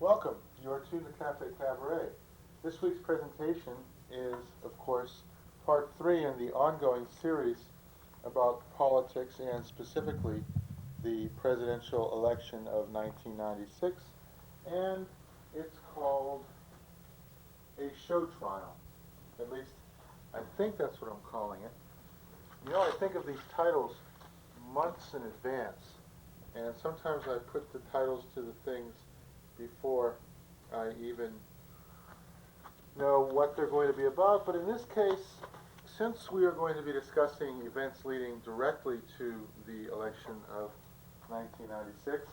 Welcome. You are to the Cafe Cabaret. This week's presentation is, of course, part 3 in the ongoing series about politics and specifically the presidential election of 1996, and it's called a show trial. At least, I think that's what I'm calling it. You know, I think of these titles months in advance, and sometimes I put the titles to the things before I even know what they're going to be about. But in this case, since we are going to be discussing events leading directly to the election of 1996,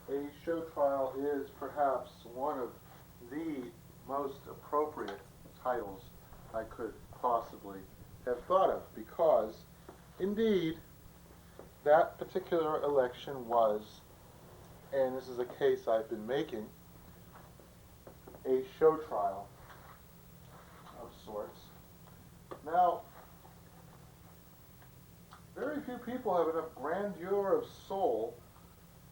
a show trial is perhaps one of the most appropriate titles I could possibly have thought of, because indeed that particular election was, and this is a case I've been making, a show trial of sorts. Now, very few people have enough grandeur of soul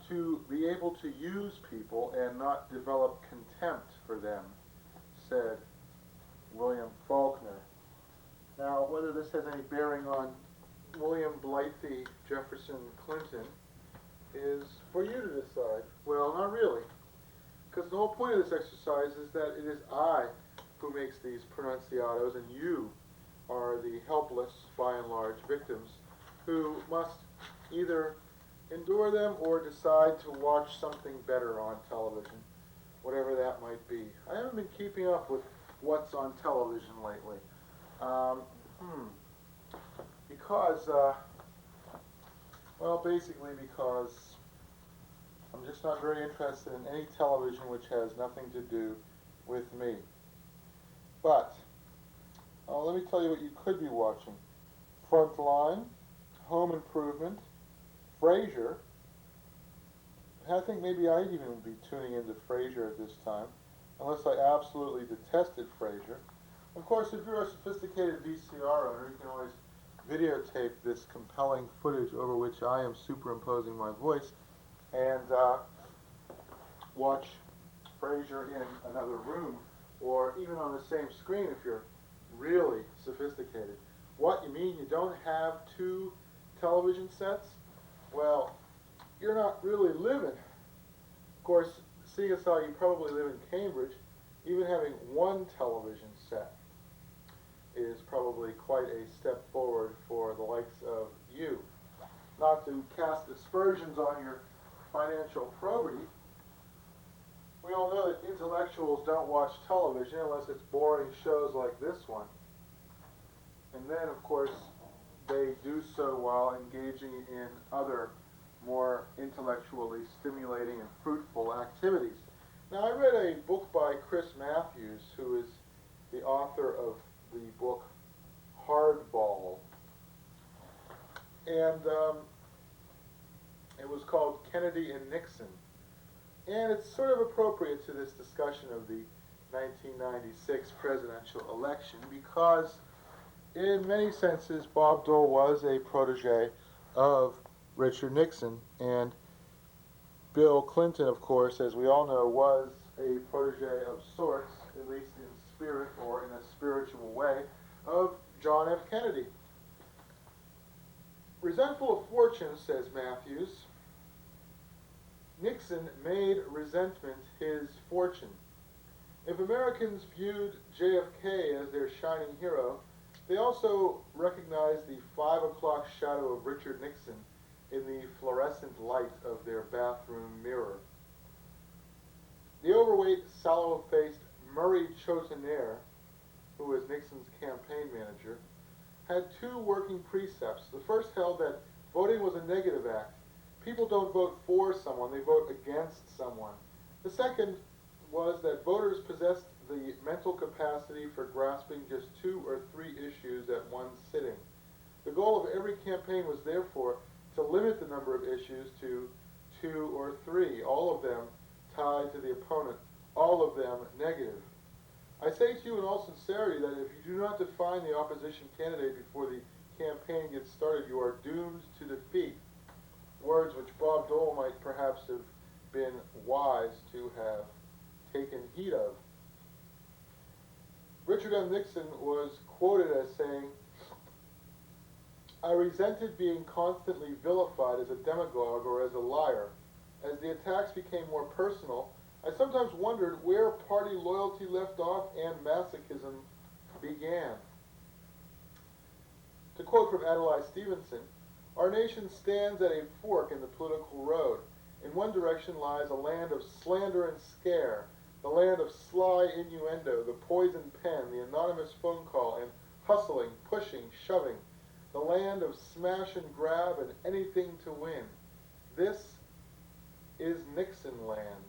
to be able to use people and not develop contempt for them, said William Faulkner. Now, whether this has any bearing on William Blythe Jefferson Clinton is for you to decide. Well, not really, because the whole point of this exercise is that it is I who makes these pronunciados, and you are the helpless, by and large, victims who must either endure them or decide to watch something better on television, whatever that might be. I haven't been keeping up with what's on television lately. Because, well, basically because I'm just not very interested in any television which has nothing to do with me. But, let me tell you what you could be watching. Frontline, Home Improvement, Frasier. I think maybe I'd even be tuning into Frasier at this time, unless I absolutely detested Frasier. Of course, if you're a sophisticated VCR owner, you can always videotape this compelling footage over which I am superimposing my voice and watch Frasier in another room, or even on the same screen if you're really sophisticated. What, you mean you don't have two television sets? Well, you're not really living. Of course, seeing as how you probably live in Cambridge, even having one television set is probably quite a step forward for the likes of you. Not to cast aspersions on your financial probity, we all know that intellectuals don't watch television unless it's boring shows like this one. And then, of course, they do so while engaging in other more intellectually stimulating and fruitful activities. Now, I read a book by Chris Matthews, who is the author of the book Hardball. And it was called Kennedy and Nixon. And it's sort of appropriate to this discussion of the 1996 presidential election because, in many senses, Bob Dole was a protege of Richard Nixon, and Bill Clinton, of course, as we all know, was a protege of sorts, at least in spirit or in a spiritual way, of John F. Kennedy. Resentful of fortune, says Matthews, Nixon made resentment his fortune. If Americans viewed JFK as their shining hero, they also recognized the 5 o'clock shadow of Richard Nixon in the fluorescent light of their bathroom mirror. The overweight, sallow-faced Murray Chotener, who was Nixon's campaign manager, had two working precepts. The first held that voting was a negative act. People don't vote for someone, they vote against someone. The second was that voters possessed the mental capacity for grasping just 2 or 3 issues at one sitting. The goal of every campaign was therefore to limit the number of issues to 2 or 3, all of them tied to the opponent, all of them negative. I say to you in all sincerity that if you do not define the opposition candidate before the campaign gets started, you are doomed to defeat. Words which Bob Dole might perhaps have been wise to have taken heed of. Richard M. Nixon was quoted as saying, "I resented being constantly vilified as a demagogue or as a liar. As the attacks became more personal, I sometimes wondered where party loyalty left off and masochism began." To quote from Adlai Stevenson, "Our nation stands at a fork in the political road. In one direction lies a land of slander and scare, the land of sly innuendo, the poisoned pen, the anonymous phone call, and hustling, pushing, shoving, the land of smash and grab and anything to win. This is Nixon land."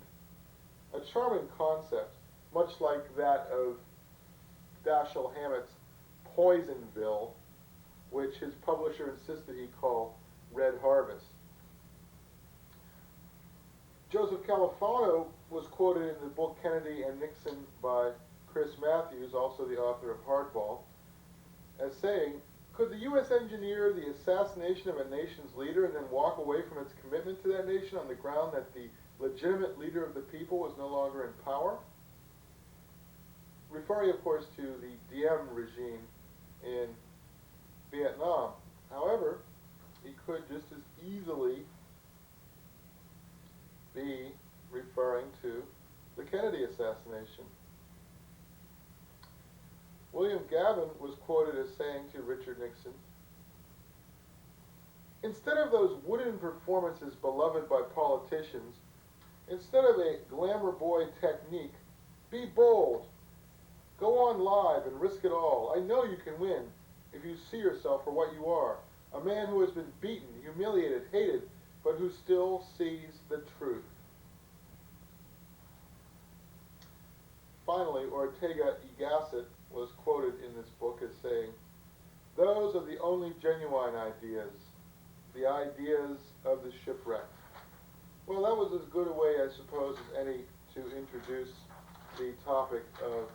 A charming concept, much like that of Dashiell Hammett's Poisonville, which his publisher insisted he call Red Harvest. Joseph Califano was quoted in the book Kennedy and Nixon by Chris Matthews, also the author of Hardball, as saying, "Could the U.S. engineer the assassination of a nation's leader and then walk away from its commitment to that nation on the ground that the legitimate leader of the people was no longer in power?" Referring, of course, to the Diem regime in Vietnam. However, he could just as easily be referring to the Kennedy assassination. William Gavin was quoted as saying to Richard Nixon, "Instead of those wooden performances beloved by politicians, instead of a glamour boy technique, be bold. Go on live and risk it all. I know you can win if you see yourself for what you are, a man who has been beaten, humiliated, hated, but who still sees the truth." Finally, Ortega y Gasset was quoted in this book as saying, "Those are the only genuine ideas, the ideas of the shipwrecked." Well, that was as good a way, I suppose, as any to introduce the topic of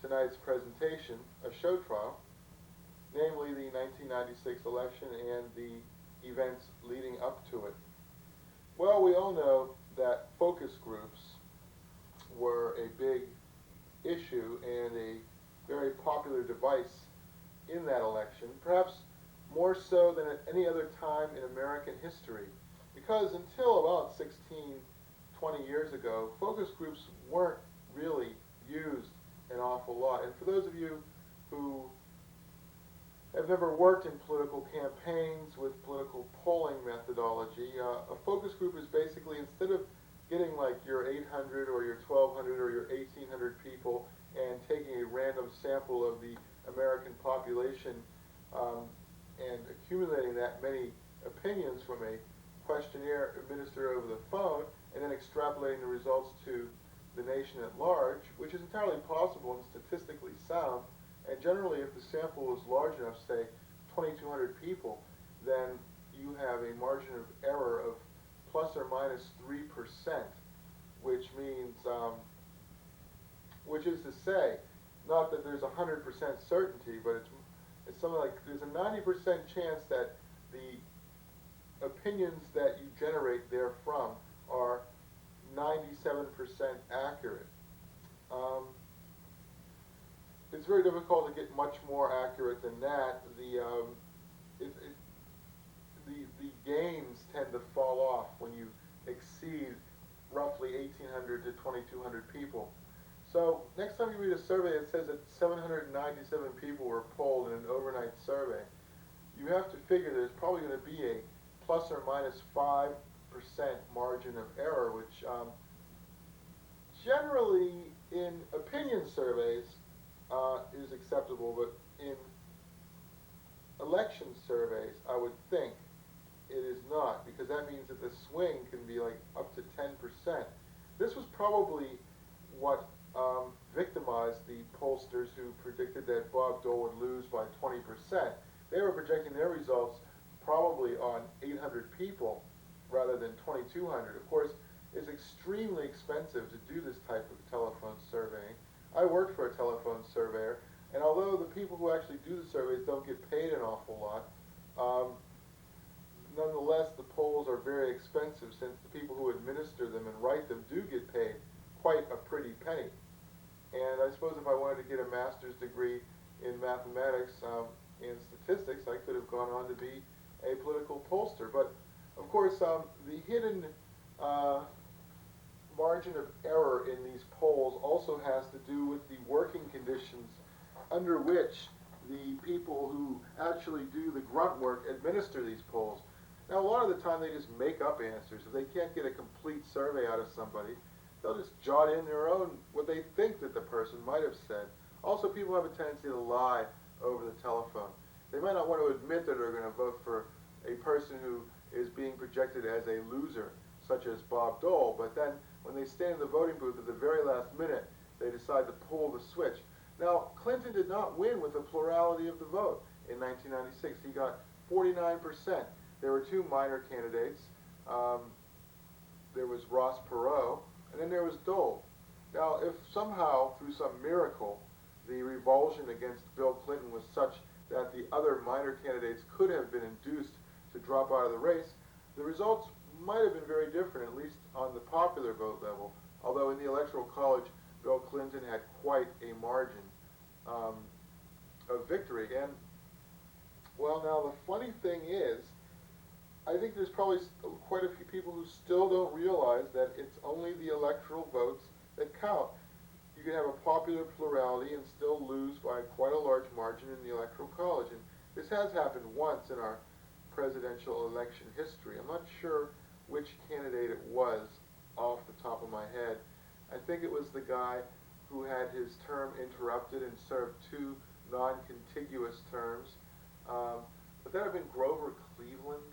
tonight's presentation, a show trial, namely the 1996 election and the events leading up to it. Well, we all know that focus groups were a big issue and a very popular device in that election, perhaps more so than at any other time in American history, because until about 20 years ago, focus groups weren't really used an awful lot. And for those of you who have never worked in political campaigns with political polling methodology, a focus group is basically, instead of getting like your 800 or your 1200 or your 1800 people and taking a random sample of the American population and accumulating that many opinions from a questionnaire administered over the phone and then extrapolating the results to the nation at large, which is entirely possible and statistically sound. And generally, if the sample is large enough, say 2,200 people, then you have a margin of error of plus or minus 3%, which means, which is to say, not that there's 100% certainty, but it's something like there's a 90% chance that the opinions that you generate therefrom are 97% accurate. It's very difficult to get much more accurate than that. The gains tend to fall off when you exceed roughly 1,800 to 2,200 people. So next time you read a survey that says that 797 people were polled in an overnight survey, you have to figure there's probably going to be a plus or minus 5% margin of error, which generally in opinion surveys is acceptable, but in election surveys, I would think it is not, because that means that the swing can be like up to 10%. This was probably what victimized the pollsters who predicted that Bob Dole would lose by 20%. They were projecting their results probably on 800 people rather than 2,200. Of course, it's extremely expensive to do this type of telephone surveying. I worked for a telephone surveyor, and although the people who actually do the surveys don't get paid an awful lot, nonetheless the polls are very expensive, since the people who administer them and write them do get paid quite a pretty penny. And I suppose if I wanted to get a master's degree in mathematics and statistics, I could have gone on to be a political pollster. But of course, the hidden uh, margin of error in these polls also has to do with the working conditions under which the people who actually do the grunt work administer these polls. Now, a lot of the time they just make up answers. If they can't get a complete survey out of somebody, they'll just jot in their own, what they think that the person might have said. Also, people have a tendency to lie over the telephone. They might not want to admit that they're going to vote for a person who is being projected as a loser, such as Bob Dole, but then when they stand in the voting booth at the very last minute, they decide to pull the switch. Now, Clinton did not win with a plurality of the vote in 1996. He got 49%. There were two minor candidates. There was Ross Perot, and then there was Dole. Now, if somehow, through some miracle, the revulsion against Bill Clinton was such that the other minor candidates could have been induced to drop out of the race, the results might have been very different, at least on the popular vote level. Although in the Electoral College, Bill Clinton had quite a margin of victory. And, well, now the funny thing is, I think there's probably quite a few people who still don't realize that it's only the electoral votes that count. You can have a popular plurality and still lose by quite a large margin in the Electoral College. And this has happened once in our presidential election history. I'm not sure which candidate it was off the top of my head. I think it was the guy who had his term interrupted and served two non-contiguous terms. But that had been Grover Cleveland.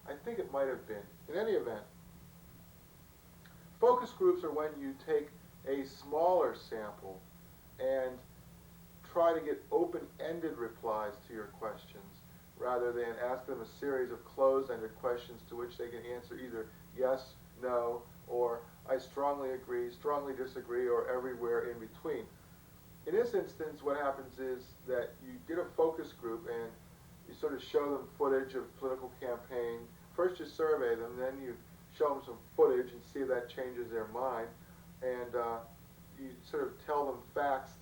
I think it might have been. In any event, focus groups are when you take a smaller sample and try to get open-ended replies to your questions rather than ask them a series of closed-ended questions to which they can answer either yes, no, or I strongly agree, strongly disagree, or everywhere in between. In this instance, what happens is that you get a focus group and you sort of show them footage of political campaign. First you survey them, then you show them some footage and see if that changes their mind. And you sort of tell them facts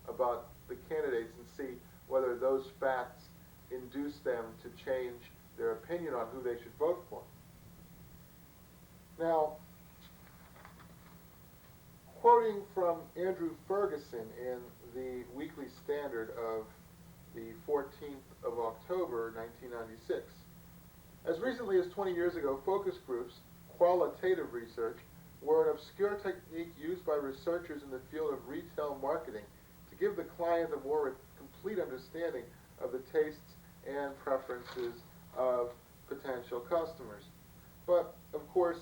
about the candidates and see whether those facts induce them to change their opinion on who they should vote for. Now, quoting from Andrew Ferguson in the Weekly Standard of the 14th of October, 1996, as recently as 20 years ago, focus groups, qualitative research, were an obscure technique used by researchers in the field of retail marketing to give the client a more complete understanding of the tastes and preferences of potential customers. But, of course,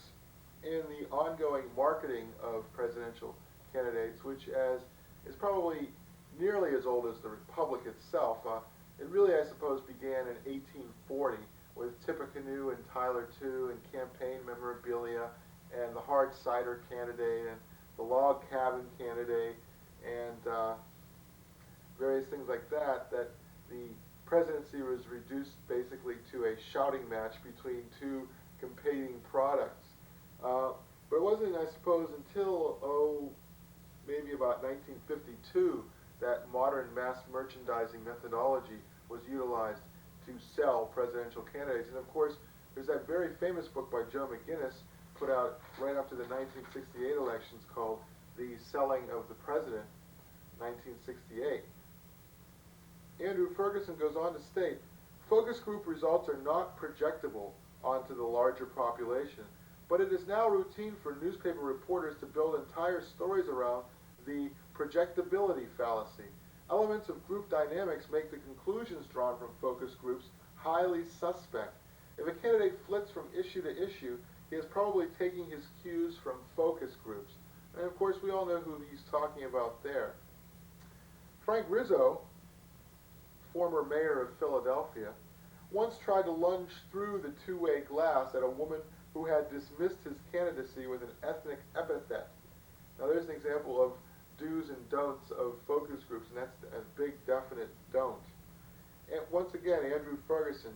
in the ongoing marketing of presidential candidates, which is probably nearly as old as the Republic itself, it really, I suppose, began in 1840 with Tippecanoe and Tyler II and campaign memorabilia and the hard cider candidate and the log cabin candidate and various things like that, that the presidency was reduced basically to a shouting match between two competing products. But it wasn't, I suppose, until, maybe about 1952 that modern mass merchandising methodology was utilized to sell presidential candidates. And of course, there's that very famous book by Joe McGinnis put out right after the 1968 elections called The Selling of the President, 1968. Andrew Ferguson goes on to state, focus group results are not projectable onto the larger population, but it is now routine for newspaper reporters to build entire stories around the projectability fallacy. Elements of group dynamics make the conclusions drawn from focus groups highly suspect. If a candidate flits from issue to issue, he is probably taking his cues from focus groups. And of course, we all know who he's talking about there. Frank Rizzo, former mayor of Philadelphia, once tried to lunge through the two-way glass at a woman who had dismissed his candidacy with an ethnic epithet. Now there's an example of do's and don'ts of focus groups, and that's a big definite don't. And once again, Andrew Ferguson,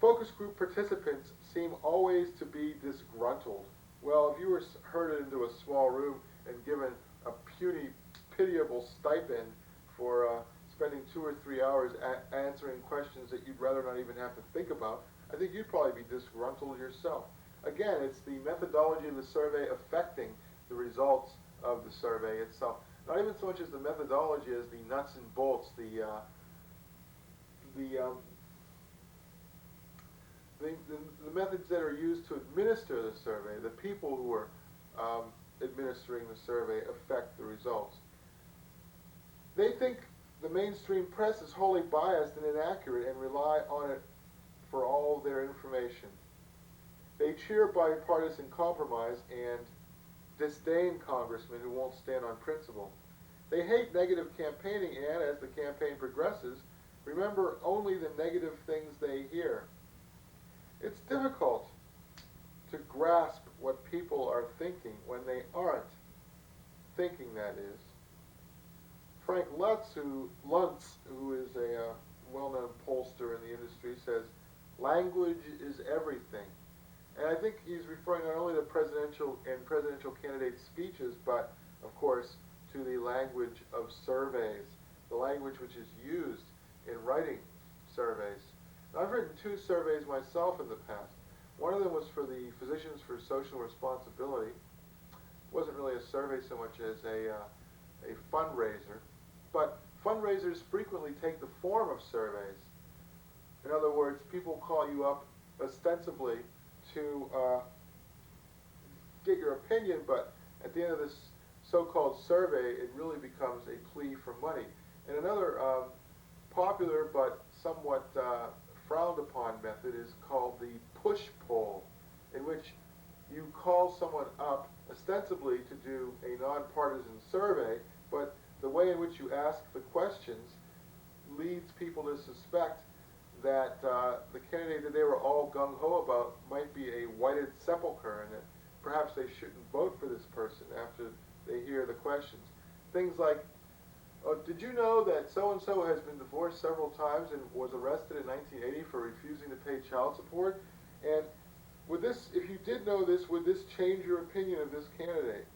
focus group participants seem always to be disgruntled. Well, if you were herded into a small room and given a puny, pitiable stipend for spending 2 or 3 hours answering questions that you'd rather not even have to think about, I think you'd probably be disgruntled yourself. Again, it's the methodology of the survey affecting the results of the survey itself. Not even so much as the methodology as the nuts and bolts, the, um, the methods that are used to administer the survey, the people who are administering the survey affect the results. They think the mainstream press is wholly biased and inaccurate and rely on it for all their information. They cheer bipartisan compromise and disdain congressmen who won't stand on principle. They hate negative campaigning and, as the campaign progresses, remember only the negative things they hear. It's difficult to grasp what people are thinking when they aren't thinking, that is. Frank Lutz, who is a well-known pollster in the industry, says, language is everything. And I think he's referring not only to presidential candidate speeches, but, of course, to the language of surveys, the language which is used in writing surveys. Now, I've written 2 surveys myself in the past. One of them was for the Physicians for Social Responsibility. It wasn't really a survey so much as a fundraiser. But fundraisers frequently take the form of surveys. In other words, people call you up ostensibly to get your opinion, but at the end of this so-called survey, it really becomes a plea for money. And another popular but somewhat frowned upon method is called the push poll, in which you call someone up ostensibly to do a nonpartisan survey, but the way in which you ask the questions leads people to suspect that the candidate that they were all gung-ho about might be a whited sepulcher, and that perhaps they shouldn't vote for this person after they hear the questions. Things like, oh, did you know that so-and-so has been divorced several times and was arrested in 1980 for refusing to pay child support? And would this, if you did know this, would this change your opinion of this candidate?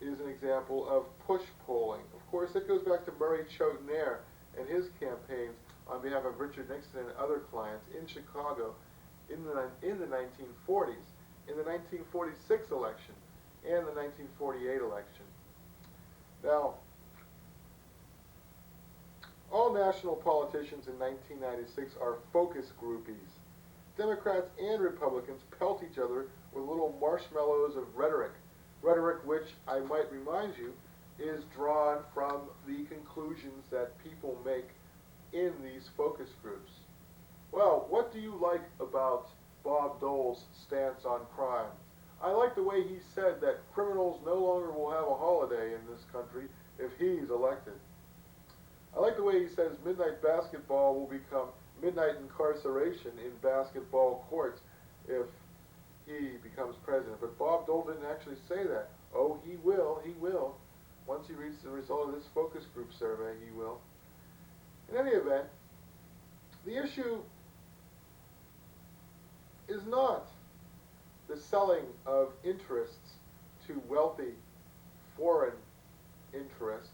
Is an example of push polling. Of course, it goes back to Murray Chotenaire and his campaigns on behalf of Richard Nixon and other clients in Chicago in the 1940s, in the 1946 election, and the 1948 election. Now, all national politicians in 1996 are focus groupies. Democrats and Republicans pelt each other with little marshmallows of rhetoric which, I might remind you, is drawn from the conclusions that people make in these focus groups. Well, what do you like about Bob Dole's stance on crime? I like the way he said that criminals no longer will have a holiday in this country if he's elected. I like the way he says midnight basketball will become midnight incarceration in basketball courts if he becomes president. But Bob Dole didn't actually say that. Oh, he will. Once he reads the result of this focus group survey, he will. In any event, the issue is not the selling of interests to wealthy foreign interests.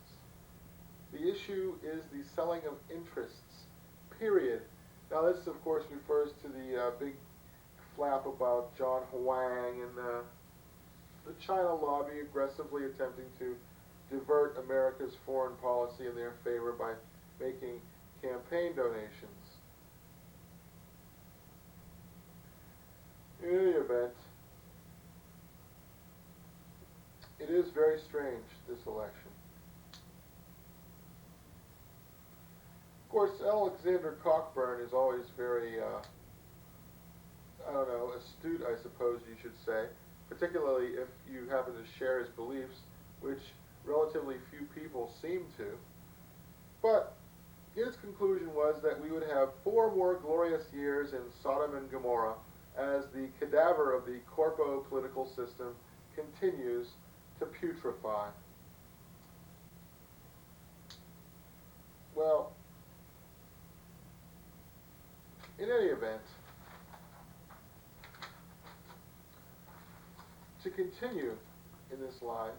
The issue is the selling of interests, period. Now this, of course, refers to the big flap about John Huang and the China lobby aggressively attempting to divert America's foreign policy in their favor by making campaign donations. In any event, it is very strange, this election. Of course, Alexander Cockburn is always very, astute, I suppose you should say, particularly if you happen to share his beliefs, which relatively few people seem to. But his conclusion was that we would have 4 more glorious years in Sodom and Gomorrah as the cadaver of the corpo-political system continues to putrefy. Well, in any event, to continue in this line,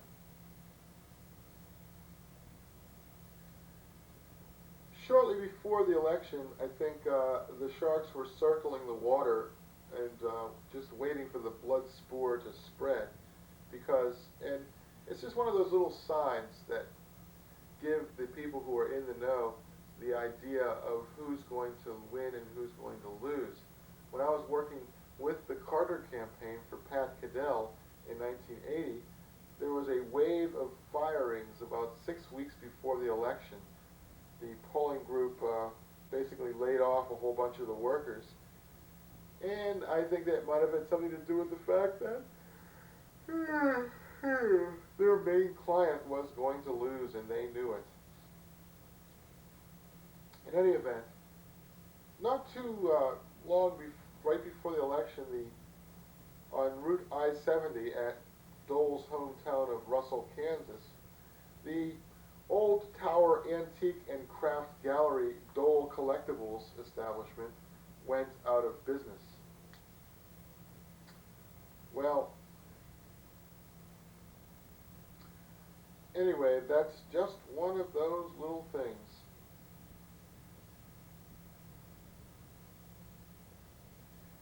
shortly before the election, I think the sharks were circling the water and just waiting for the blood spore to spread, because, and it's just one of those little signs that give the people who are in the know the idea of who's going to win and who's going to lose. When I was working with the Carter campaign for Pat Cadell in 1980, there was a wave of firings about 6 weeks before the election. The polling group basically laid off a whole bunch of the workers. And I think that might have had something to do with the fact that their main client was going to lose, and they knew it. In any event, not too long right before the election, on Route I-70 at Dole's hometown of Russell, Kansas, the Old Tower Antique and Craft Gallery Dole Collectibles establishment went out of business. Well, anyway, that's just one of those little things.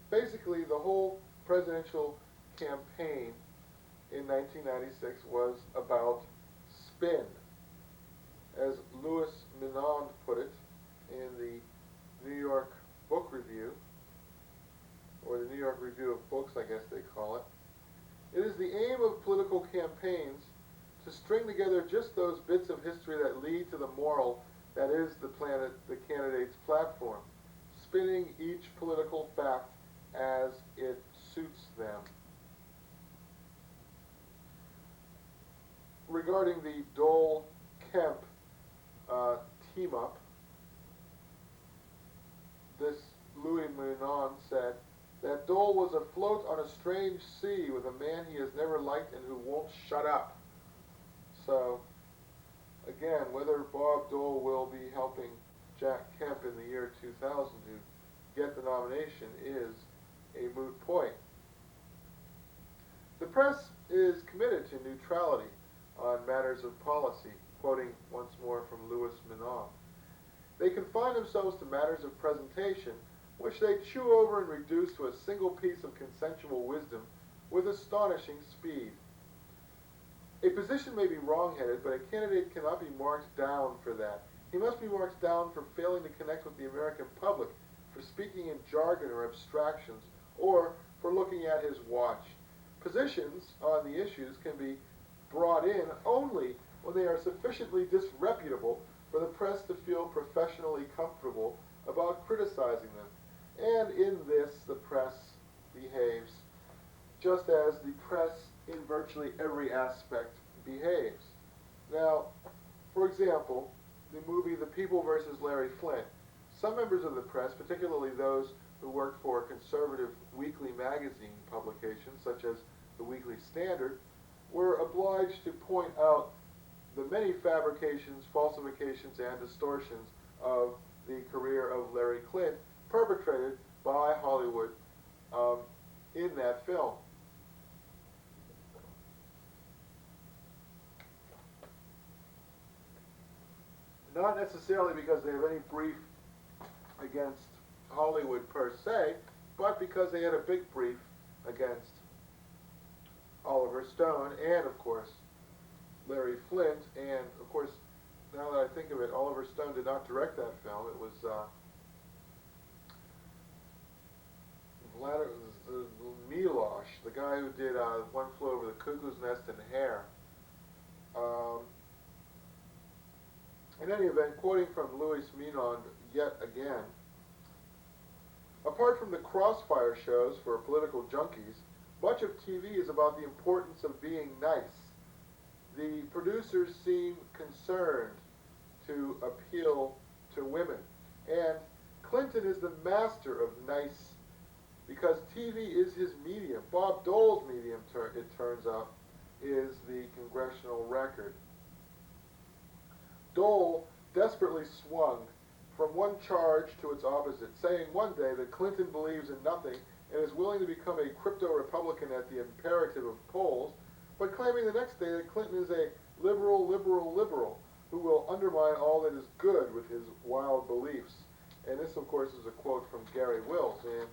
Basically, the whole presidential campaign in 1996 was about spin. As Louis Menand put it in the New York Book Review, or the New York Review of Books, I guess they call it, it is the aim of political campaigns to string together just those bits of history that lead to the moral that is the candidate's platform, spinning each political fact as it suits them. Regarding the Dole-Kemp team-up, this Louis Menand said that Dole was afloat on a strange sea with a man he has never liked and who won't shut up. So, again, whether Bob Dole will be helping Jack Kemp in the year 2000 to get the nomination is a moot point. The press is committed to neutrality on matters of policy, quoting once more from Louis Menand. They confine themselves to matters of presentation, which they chew over and reduce to a single piece of consensual wisdom with astonishing speed. A position may be wrong-headed, but a candidate cannot be marked down for that. He must be marked down for failing to connect with the American public, for speaking in jargon or abstractions, or for looking at his watch. Positions on the issues can be brought in only when they are sufficiently disreputable for the press to feel professionally comfortable about criticizing them. And in this, the press behaves just as the press in virtually every aspect behaves. Now, for example, the movie The People vs. Larry Flint. Some members of the press, particularly those who work for conservative weekly magazine publications such as the Weekly Standard, were obliged to point out the many fabrications, falsifications, and distortions of the career of Larry Flint perpetrated by Hollywood in that film. Not necessarily because they have any brief against Hollywood per se, but because they had a big brief against Oliver Stone and, of course, Larry Flint. And, of course, now that I think of it, Oliver Stone did not direct that film. It was Milosh, the guy who did One Flew Over the Cuckoo's Nest and Hair. In any event, quoting from Louis Menand yet again, apart from the crossfire shows for political junkies, much of TV is about the importance of being nice. The producers seem concerned to appeal to women, and Clinton is the master of nice because TV is his medium. Bob Dole's medium, it turns out, is the congressional record. Dole desperately swung from one charge to its opposite, saying one day that Clinton believes in nothing and is willing to become a crypto-Republican at the imperative of polls, but claiming the next day that Clinton is a liberal. who will undermine all that is good with his wild beliefs. And this, of course, is a quote from Gary Wills. And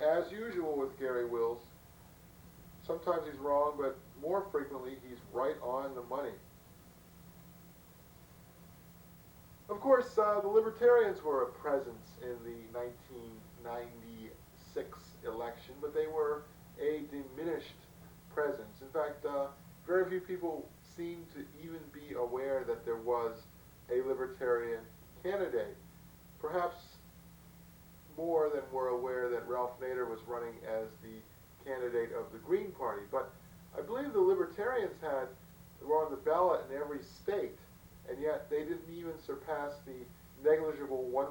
as usual with Gary Wills, sometimes he's wrong, but more frequently he's right on the money. Of course, the Libertarians were a presence in the 1996 election, but they were a diminished presence. In fact, very few people seem to even be aware that there was a Libertarian candidate. Perhaps more than were aware that Ralph Nader was running as the candidate of the Green Party. But I believe the Libertarians were on the ballot in every state, and yet they didn't even surpass the negligible 1%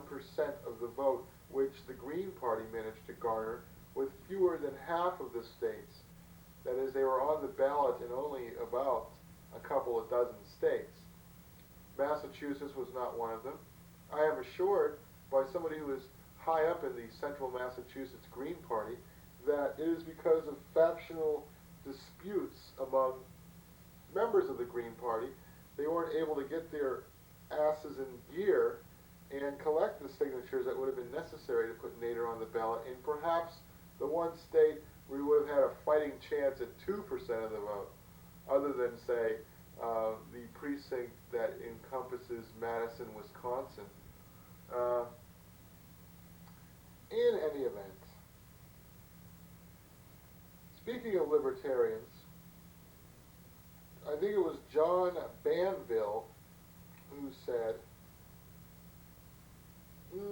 of the vote which the Green Party managed to garner with fewer than half of the states. That is, they were on the ballot in only about a couple of dozen states. Massachusetts was not one of them. I am assured by somebody who is high up in the central Massachusetts Green Party that it is because of factional disputes among members of the Green Party. They weren't able to get their asses in gear and collect the signatures that would have been necessary to put Nader on the ballot in perhaps the one state where we would have had a fighting chance at 2% of the vote, other than, say, the precinct that encompasses Madison, Wisconsin. In any event, speaking of libertarians, I think it was John Banville who said,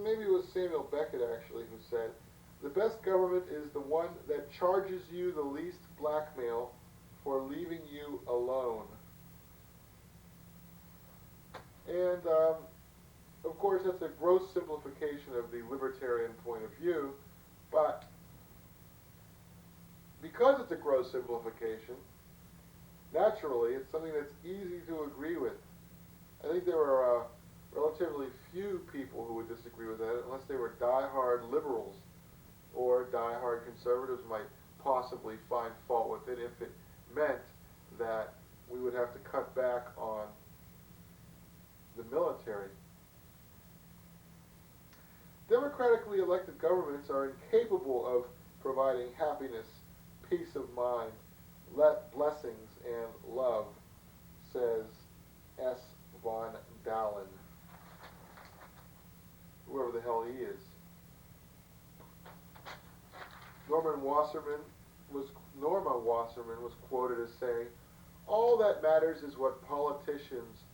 maybe it was Samuel Beckett actually who said, the best government is the one that charges you the least blackmail for leaving you alone. And, of course, that's a gross simplification of the libertarian point of view, but because it's a gross simplification, naturally, it's something that's easy to agree with. I think there are relatively few people who would disagree with that, unless they were die-hard liberals or die-hard conservatives might possibly find fault with it if it meant that we would have to cut back on the military. Democratically elected governments are incapable of providing happiness, peace of mind, blessings, and love, says S. von Dahlen, whoever the hell he is. Norma Wasserman was quoted as saying, all that matters is what politicians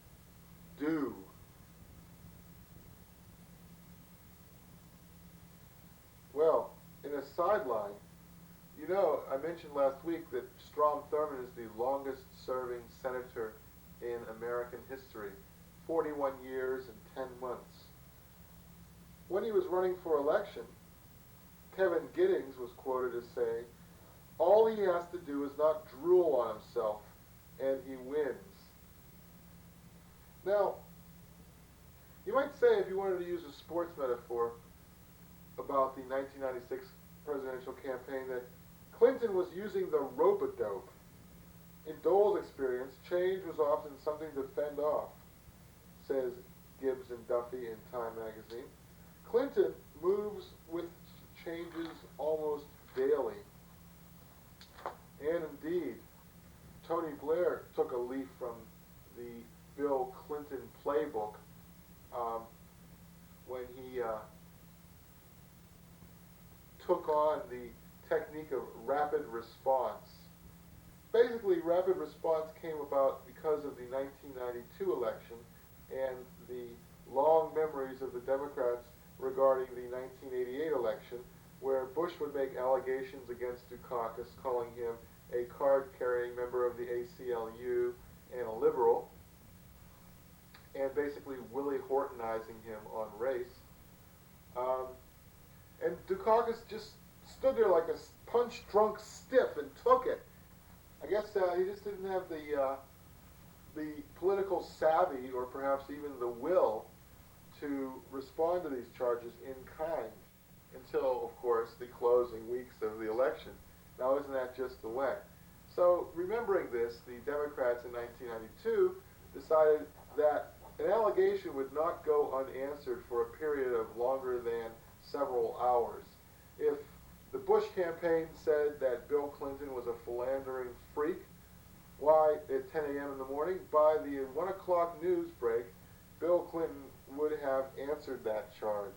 do. Well, in a sideline, you know, I mentioned last week that Strom Thurmond is the longest-serving senator in American history, 41 years and 10 months. When he was running for election, Kevin Giddings was quoted as saying, all he has to do is not drool on himself, and he wins. Now, you might say, if you wanted to use a sports metaphor about the 1996 presidential campaign, that Clinton was using the rope-a-dope. In Dole's experience, change was often something to fend off, says Gibbs and Duffy in Time magazine. Clinton moves with changes almost daily. And indeed, Tony Blair took a leaf from the Bill Clinton playbook when he took on the technique of rapid response. Basically, rapid response came about because of the 1992 election and the long memories of the Democrats regarding the 1988 election, where Bush would make allegations against Dukakis, calling him a card-carrying member of the ACLU and a liberal, and basically Willie Hortonizing him on race. And Dukakis just stood there like a punch-drunk stiff and took it. I guess he just didn't have the political savvy, or perhaps even the will, to respond to these charges in kind until, of course, the closing weeks of the election. Now, isn't that just the way? So, remembering this, the Democrats in 1992 decided that an allegation would not go unanswered for a period of longer than several hours. If the Bush campaign said that Bill Clinton was a philandering freak, why, at 10 a.m. in the morning, by the 1 o'clock news break, Bill Clinton would have answered that charge.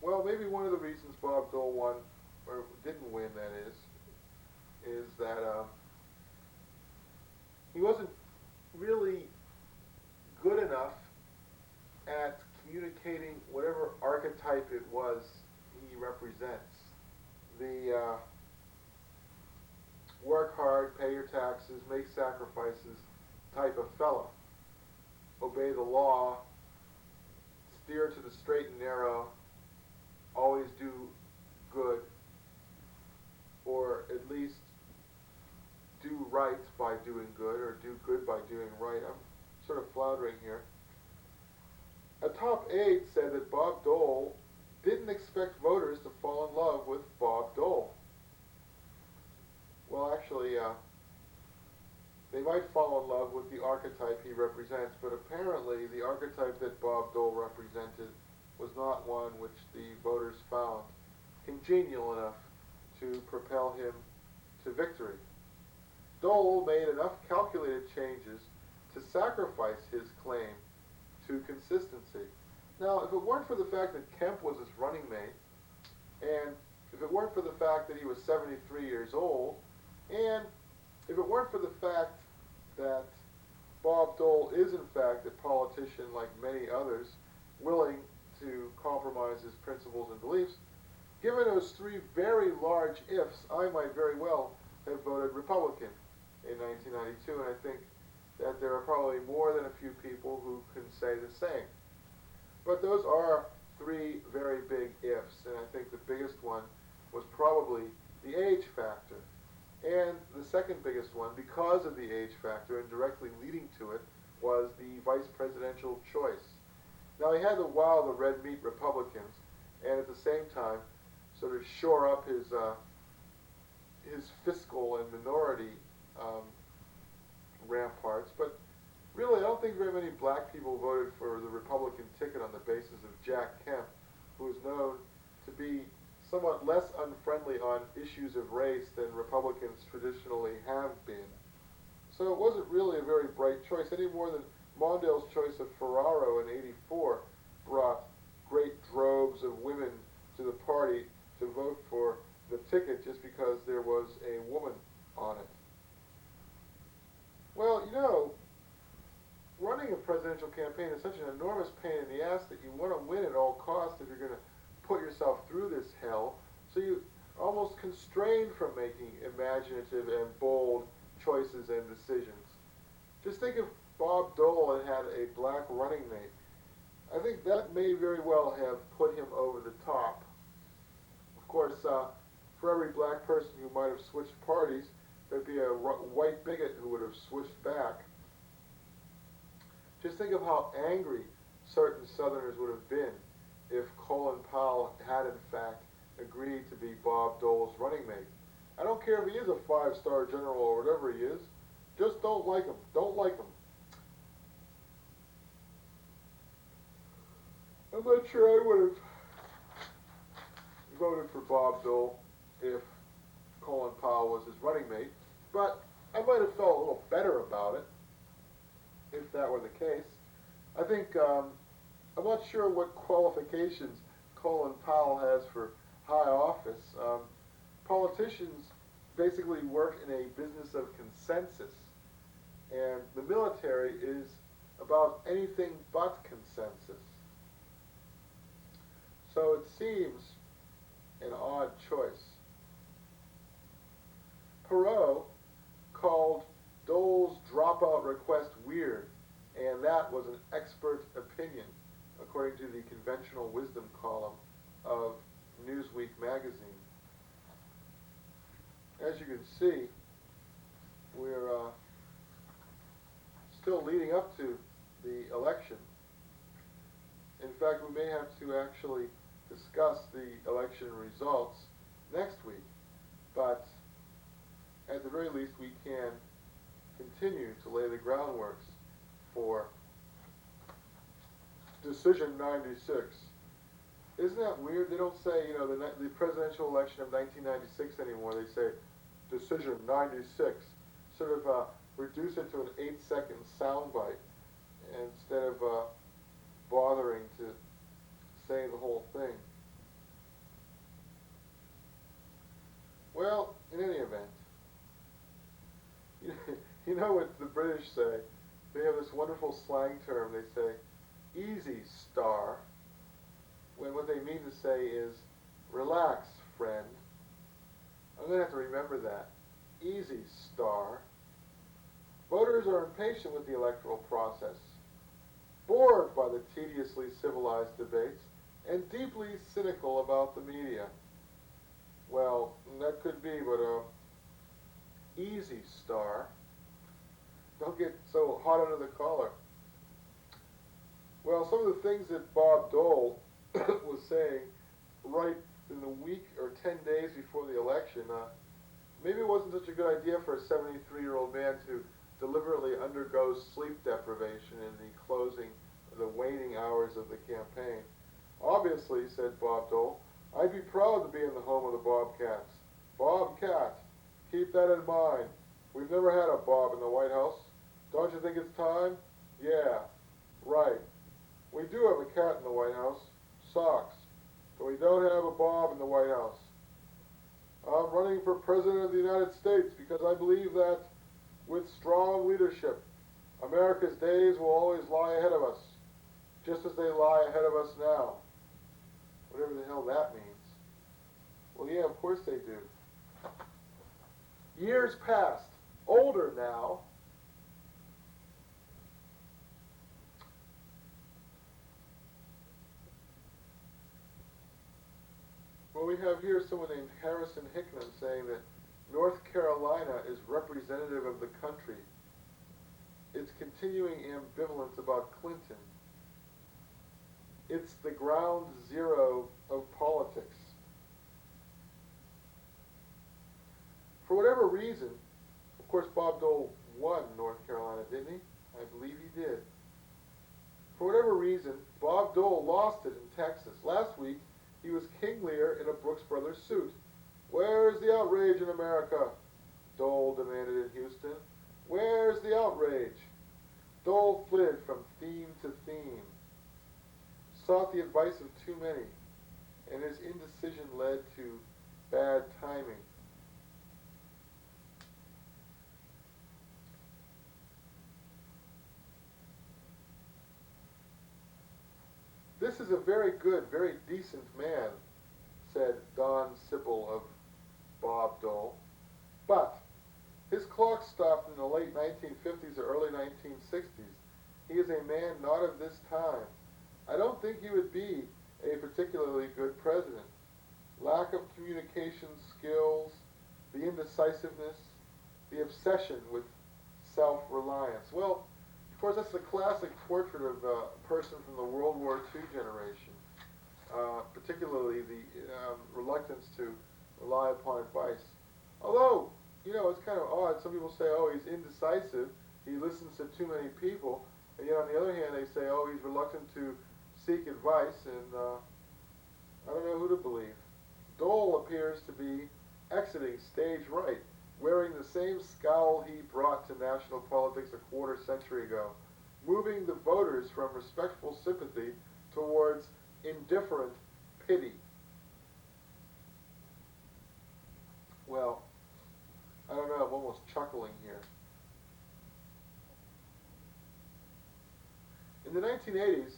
Well, maybe one of the reasons Bob Dole won, or didn't win, that is that he wasn't really good enough at communicating whatever archetype it was he represents. The work hard, pay your taxes, make sacrifices type of fellow. Obey the law, steer to the straight and narrow, always do good, or at least do right by doing good, or do good by doing right. I'm sort of floundering here. A top aide said that Bob Dole didn't expect voters to fall in love with Bob Dole. Well, actually, they might fall in love with the archetype he represents, but apparently the archetype that Bob Dole represented was not one which the voters found congenial enough to propel him to victory. Dole made enough calculated changes to sacrifice his claim to consistency. Now, if it weren't for the fact that Kemp was his running mate, and if it weren't for the fact that he was 73 years old, and if it weren't for the fact that Bob Dole is in fact a politician like many others, willing to compromise his principles and beliefs, given those three very large ifs, I might very well have voted Republican in 1992, and I think that there are probably more than a few people who can say the same. But those are three very big ifs, and I think the biggest one was probably the age factor. And the second biggest one, because of the age factor and directly leading to it, was the vice presidential choice. Now, he had to wow the red meat Republicans, and at the same time, sort of shore up his fiscal and minority ramparts. But really, I don't think very many black people voted for the Republican ticket on the basis of Jack Kemp, who is known to be somewhat less unfriendly on issues of race than Republicans traditionally have been. So it wasn't really a very bright choice, any more than Mondale's choice of Ferraro in '84 brought great droves of women to the party to vote for the ticket just because there was a woman on it. Well, you know, running a presidential campaign is such an enormous pain in the ass that you want to win at all costs if you're going to put yourself through this hell, so you are almost constrained from making imaginative and bold choices and decisions. Just think if Bob Dole had had a black running mate. I think that may very well have put him over the top. Of course, for every black person who might have switched parties, there'd be a white bigot who would have switched back. Just think of how angry certain Southerners would have been if Colin Powell had in fact agreed to be Bob Dole's running mate. I don't care if he is a five-star general or whatever he is, just don't like him. Don't like him. I'm not sure I would have voted for Bob Dole if Colin Powell was his running mate, but I might have felt a little better about it if that were the case. I think, I'm not sure what qualifications Colin Powell has for high office. Politicians basically work in a business of consensus, and the military is about anything but consensus. So it seems an odd choice. Perot called Dole's dropout request weird, and that was an expert opinion, according to the conventional wisdom column of Newsweek magazine. As you can see, we're still leading up to the election. In fact, we may have to actually discuss the election results next week. But at the very least, we can continue to lay the groundworks for Decision 96. Isn't that weird? They don't say, the presidential election of 1996 anymore. They say Decision 96. Sort of reduce it to an 8-second soundbite instead of bothering to say the whole thing. Well, in any event, you know what the British say? They have this wonderful slang term. They say, easy, star, when what they mean to say is, relax, friend. I'm going to have to remember that. Easy, star. Voters are impatient with the electoral process, bored by the tediously civilized debates, and deeply cynical about the media. Well, that could be, but easy, star. Don't get so hot under the collar. Well, some of the things that Bob Dole was saying right in the week or 10 days before the election, maybe it wasn't such a good idea for a 73-year-old man to deliberately undergo sleep deprivation in the waning hours of the campaign. Obviously, said Bob Dole, I'd be proud to be in the home of the Bobcats. Bobcat, keep that in mind. We've never had a Bob in the White House. Don't you think it's time? Yeah, right. We do have a cat in the White House, Socks, but we don't have a Bob in the White House. I'm running for President of the United States because I believe that with strong leadership, America's days will always lie ahead of us, just as they lie ahead of us now. Whatever the hell that means. Well, yeah, of course they do. Years passed. Older now. Well, we have here someone named Harrison Hickman saying that North Carolina is representative of the country. It's continuing ambivalence about Clinton. It's the ground zero of politics. For whatever reason, of course Bob Dole won North Carolina, didn't he? I believe he did. For whatever reason, Bob Dole lost it in Texas. Last week, he was King Lear in a Brooks Brothers suit. Where's the outrage in America? Dole demanded in Houston. Where's the outrage? Dole fled from theme to theme, sought the advice of too many, and his indecision led to bad timing. This is a very good, very decent man, said Don Sippel of Bob Dole. But his clock stopped in the late 1950s or early 1960s. He is a man not of this time. I don't think he would be a particularly good president. Lack of communication skills, the indecisiveness, the obsession with self-reliance. Well, of course, that's the classic portrait of a person from the World War II generation, particularly the reluctance to rely upon advice. Although, it's kind of odd. Some people say, oh, he's indecisive. He listens to too many people. And yet, on the other hand, they say, oh, he's reluctant to seek advice, and I don't know who to believe. Dole appears to be exiting stage right, wearing the same scowl he brought to national politics a quarter century ago, moving the voters from respectful sympathy towards indifferent pity. Well, I don't know, I'm almost chuckling here. In the 1980s,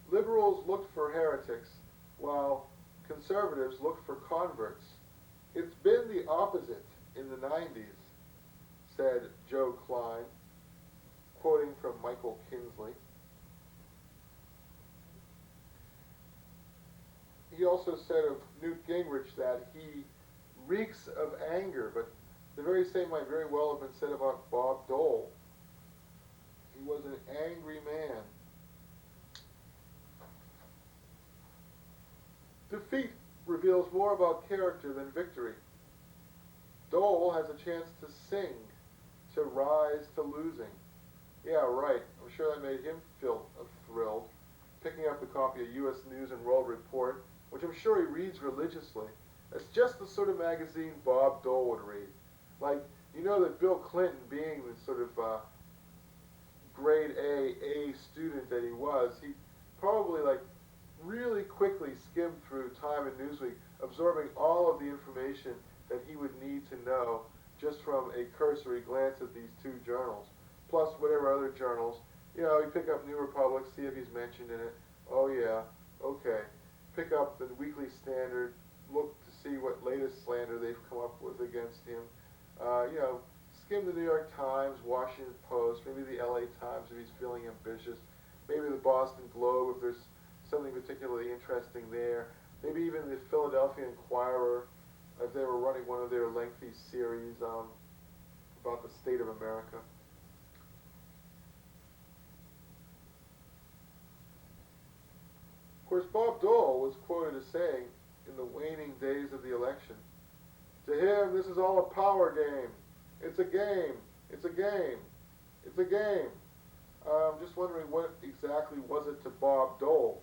liberals looked for heretics, while conservatives looked for converts. It's been the opposite in the 90s, said Joe Klein, quoting from Michael Kinsley. He also said of Newt Gingrich that he reeks of anger, but the very same might very well have been said about Bob Dole. He was an angry man. Defeat reveals more about character than victory. Dole has a chance to sing, to rise to losing. Yeah, right. I'm sure that made him feel thrilled. Picking up a copy of U.S. News and World Report, which I'm sure he reads religiously. It's just the sort of magazine Bob Dole would read. Like, you know that Bill Clinton, being the sort of grade A student that he was, he probably like really quickly skimmed through Time and Newsweek, absorbing all of the information that he would need to know just from a cursory glance at these two journals, plus whatever other journals. You know, you pick up New Republic, see if he's mentioned in it. Oh yeah, okay. Pick up the Weekly Standard, look to see what latest slander they've come up with against him. You know, skim the New York Times, Washington Post, maybe the LA Times if he's feeling ambitious, maybe the Boston Globe if there's something particularly interesting there, maybe even the Philadelphia Inquirer if they were running one of their lengthy series about the state of America. Of course, Bob Dole was quoted as saying in the waning days of the election, "To him, this is all a power game. It's a game. It's a game. It's a game." I'm just wondering what exactly was it to Bob Dole?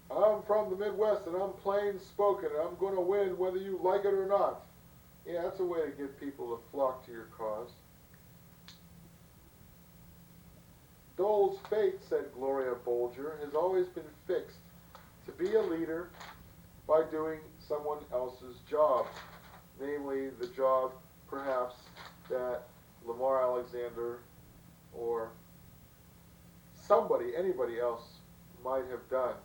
"I'm from the Midwest and I'm plain spoken and I'm going to win whether you like it or not." Yeah, that's a way to get people to flock to your cause. Dole's fate, said Gloria Bolger, has always been fixed to be a leader by doing someone else's job, namely the job perhaps that Lamar Alexander or somebody, anybody else might have done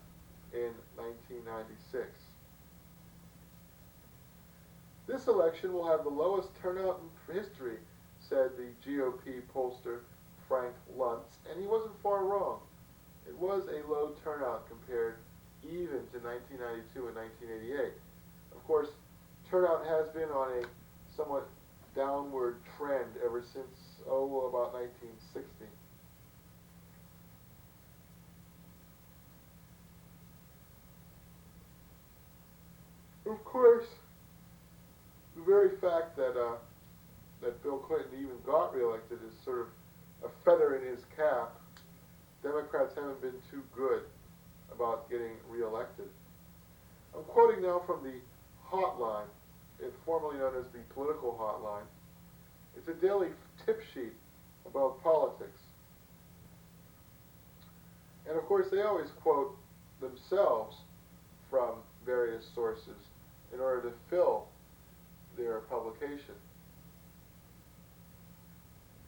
in 1996. This election will have the lowest turnout in history, said the GOP pollster Frank Luntz, and he wasn't far wrong. It was a low turnout compared even to 1992 and 1988. Of course, turnout has been on a somewhat downward trend ever since, about 1960. Of course, the very fact that that Bill Clinton even got reelected is sort of a feather in his cap. Democrats haven't been too good about getting reelected. I'm quoting now from the Hotline, formerly known as the Political Hotline. It's a daily tip sheet about politics. And of course, they always quote themselves from various sources in order to fill their publication.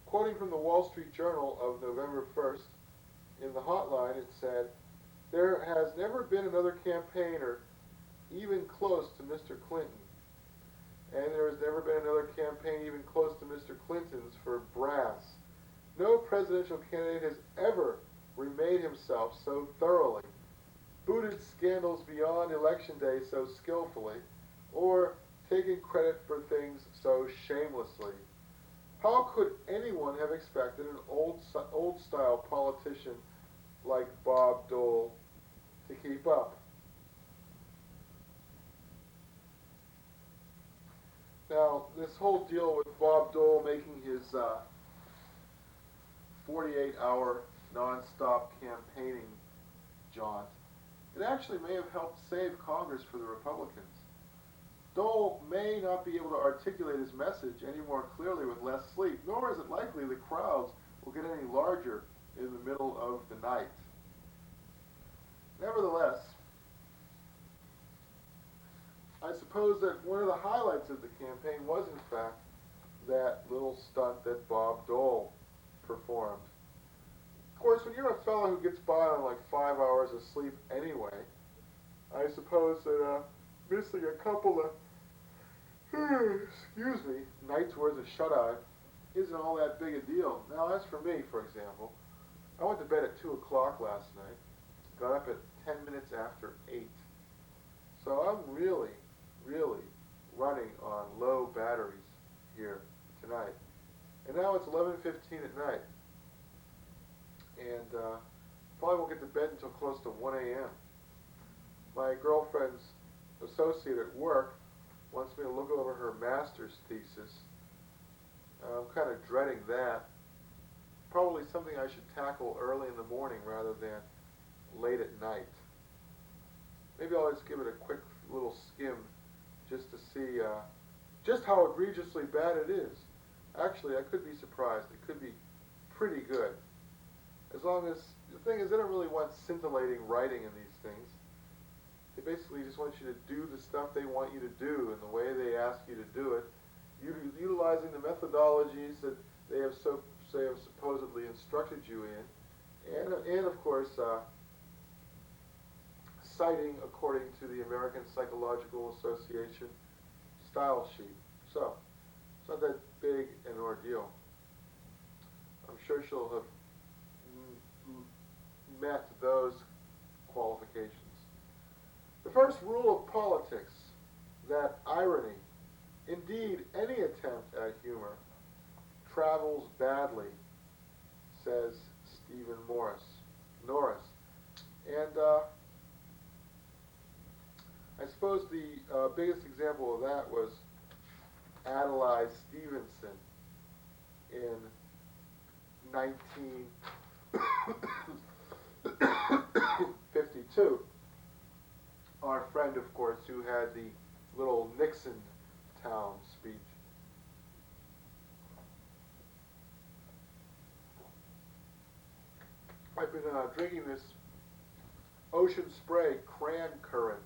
Quoting from the Wall Street Journal of November 1st, in the Hotline it said, "There has never been another campaigner even close to Mr. Clinton. And there has never been another campaign even close to Mr. Clinton's for brass. No presidential candidate has ever remade himself so thoroughly, booted scandals beyond election day so skillfully, or taken credit for things so shamelessly. How could anyone have expected an old-style politician like Bob Dole to keep up?" Now, this whole deal with Bob Dole making his 48-hour non-stop campaigning jaunt, it actually may have helped save Congress for the Republicans. Dole may not be able to articulate his message any more clearly with less sleep, nor is it likely the crowds will get any larger in the middle of the night. Nevertheless, I suppose that one of the highlights of the campaign was, in fact, that little stunt that Bob Dole performed. Of course, when you're a fellow who gets by on like 5 hours of sleep anyway, I suppose that missing a couple of nights worth of shut-eye isn't all that big a deal. Now, as for me, for example, I went to bed at 2 o'clock last night, got up at 10 minutes after 8. So I'm really running on low batteries here tonight. And now it's 11:15 at night. And probably won't get to bed until close to 1 a.m. My girlfriend's associate at work wants me to look over her master's thesis. I'm kind of dreading that. Probably something I should tackle early in the morning rather than late at night. Maybe I'll just give it a quick little skim just to see just how egregiously bad it is. Actually, I could be surprised. It could be pretty good. As long as, the thing is, they don't really want scintillating writing in these things. They basically just want you to do the stuff they want you to do in the way they ask you to do it, utilizing the methodologies that they have supposedly instructed you in, and of course, citing according to the American Psychological Association style sheet. So, it's not that big an ordeal. I'm sure she'll have met those qualifications. The first rule of politics, that irony, indeed any attempt at humor, travels badly, says Stephen Norris. And I suppose the biggest example of that was Adlai Stevenson in 1952. Our friend, of course, who had the little Nixon Town speech. I've been drinking this Ocean Spray Cran Current.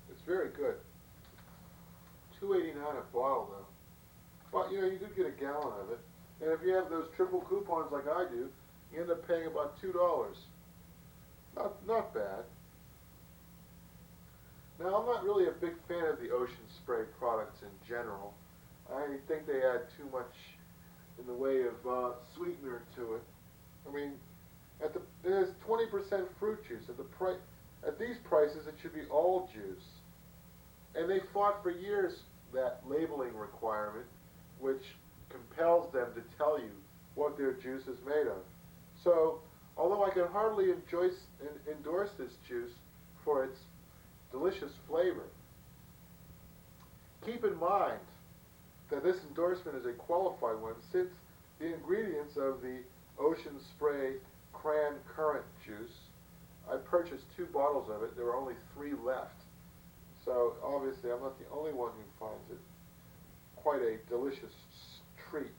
It's very good. $2.89 a bottle, though. But, you know, you do get a gallon of it. And if you have those triple coupons like I do, you end up paying about $2. Not bad. Now, I'm not really a big fan of the Ocean Spray products in general. I think they add too much in the way of sweetener to it. I mean, there's 20% fruit juice. At these prices, it should be all juice. And they fought for years that labeling requirement, which compels them to tell you what their juice is made of. So, although I can hardly endorse this juice for its delicious flavor, keep in mind that this endorsement is a qualified one, since the ingredients of the Ocean Spray Cran Current juice, I purchased 2 bottles of it. There were only 3 left. So obviously I'm not the only one who finds it quite a delicious treat.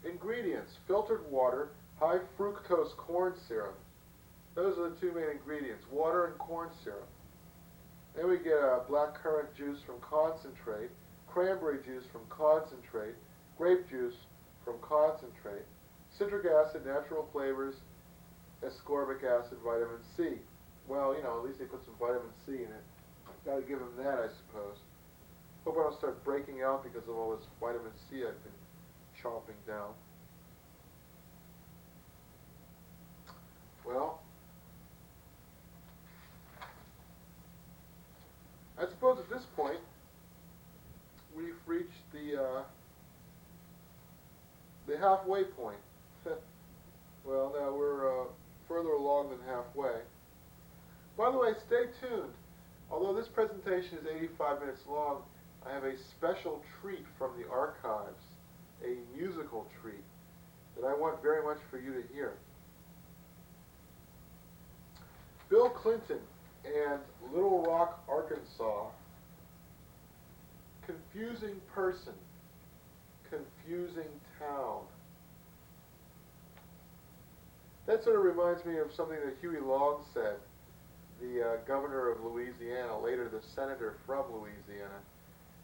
Ingredients: filtered water, high fructose corn syrup. Those are the 2 main ingredients, water and corn syrup. Then we get blackcurrant juice from concentrate, cranberry juice from concentrate, grape juice from concentrate, citric acid, natural flavors, ascorbic acid, vitamin C. Well, you know, at least they put some vitamin C in it. Got to give them that, I suppose. Hope I don't start breaking out because of all this vitamin C I've been chomping down. Well, I suppose at this point we've reached the halfway point. Well, now we're further along than halfway. By the way, stay tuned. Although this presentation is 85 minutes long, I have a special treat from the archives, a musical treat that I want very much for you to hear. Bill Clinton and Little Rock, Arkansas. Confusing person, confusing town. That sort of reminds me of something that Huey Long said, the governor of Louisiana, later the senator from Louisiana.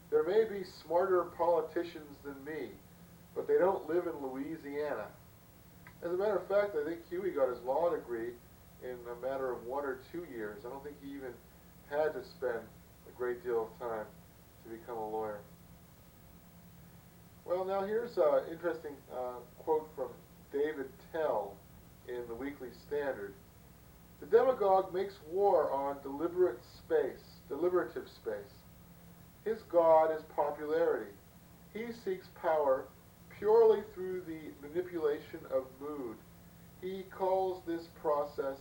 There may be smarter politicians than me, but they don't live in Louisiana. As a matter of fact, I think Huey got his law degree in a matter of 1 or 2 years. I don't think he even had to spend a great deal of time to become a lawyer. Well, now here's an interesting quote from David Tell in the Weekly Standard. The demagogue makes war on deliberative space. His god is popularity. He seeks power purely through the manipulation of mood. He calls this process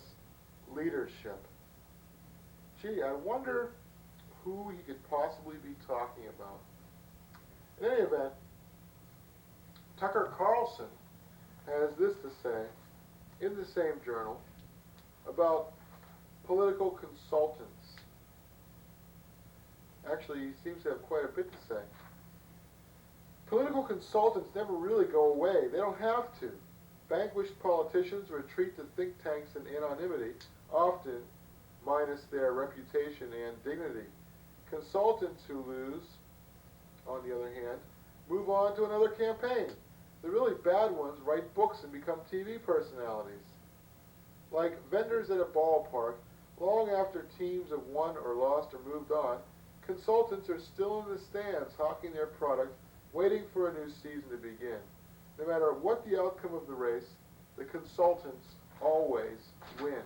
leadership. Gee, I wonder who he could possibly be talking about. In any event, Tucker Carlson has this to say in the same journal about political consultants. Actually, he seems to have quite a bit to say. Political consultants never really go away. They don't have to. Vanquished politicians retreat to think tanks in anonymity, often minus their reputation and dignity. Consultants who lose, on the other hand, move on to another campaign. The really bad ones write books and become TV personalities. Like vendors at a ballpark, long after teams have won or lost or moved on, consultants are still in the stands hawking their product, waiting for a new season to begin. No matter what the outcome of the race, the consultants always win.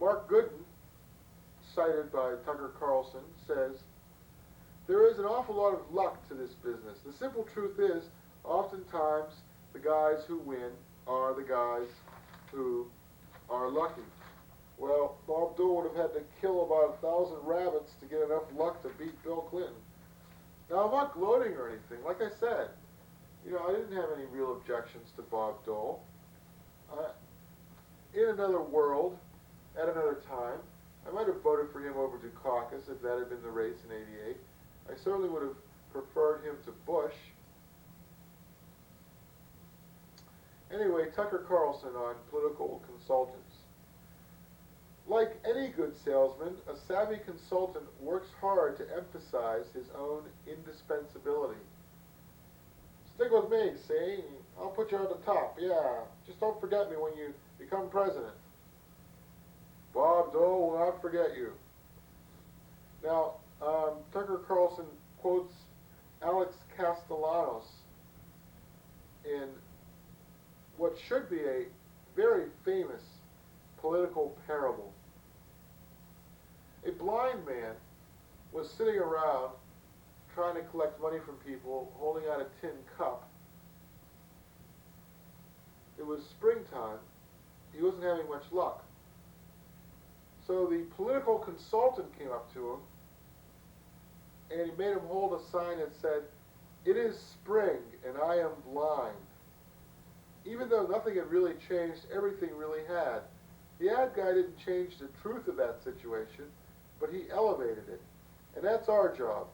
Mark Gooden, cited by Tucker Carlson, says, "There is an awful lot of luck to this business. The simple truth is, oftentimes, the guys who win are the guys who are lucky." Well, Bob Dole would have had to kill about 1,000 rabbits to get enough luck to beat Bill Clinton. Now, I'm not gloating or anything. Like I said, I didn't have any real objections to Bob Dole. In another world, at another time, I might have voted for him over Dukakis if that had been the race in '88. I certainly would have preferred him to Bush. Anyway, Tucker Carlson on political consultants. Like any good salesman, a savvy consultant works hard to emphasize his own indispensability. Stick with me, see? I'll put you at the top, yeah. Just don't forget me when you become president. Bob Dole will not forget you. Now, Tucker Carlson quotes Alex Castellanos in what should be a very famous political parable. A blind man was sitting around trying to collect money from people, holding out a tin cup. It was springtime. He wasn't having much luck. So the political consultant came up to him and he made him hold a sign that said, "It is spring and I am blind." Even though nothing had really changed, everything really had. The ad guy didn't change the truth of that situation, but he elevated it. And that's our job.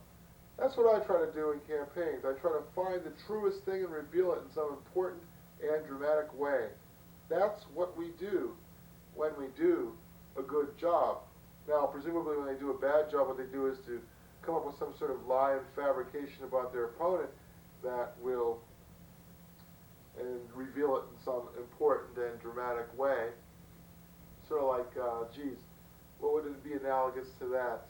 That's what I try to do in campaigns. I try to find the truest thing and reveal it in some important and dramatic way. That's what we do when we do a good job. Now, presumably when they do a bad job, what they do is to come up with some sort of lie and fabrication about their opponent that will reveal it in some important and dramatic way. Sort of like, geez, what would it be analogous to that?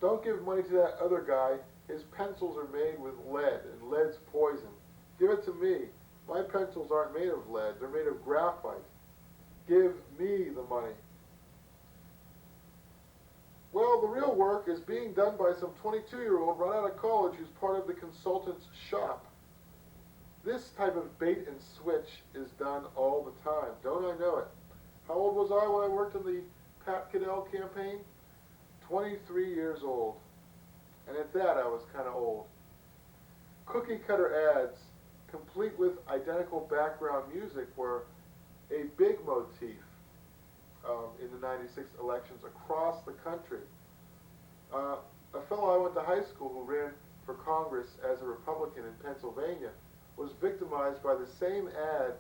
Don't give money to that other guy. His pencils are made with lead, and lead's poison. Give it to me. My pencils aren't made of lead. They're made of graphite. Give me the money. Well, the real work is being done by some 22-year-old run out of college who's part of the consultant's shop. This type of bait and switch is done all the time. Don't I know it? How old was I when I worked on the Pat Caddell campaign? 23 years old. And at that, I was kind of old. Cookie cutter ads, complete with identical background music, were a big motif in the '96 elections across the country. A fellow I went to high school who ran for Congress as a Republican in Pennsylvania was victimized by the same ad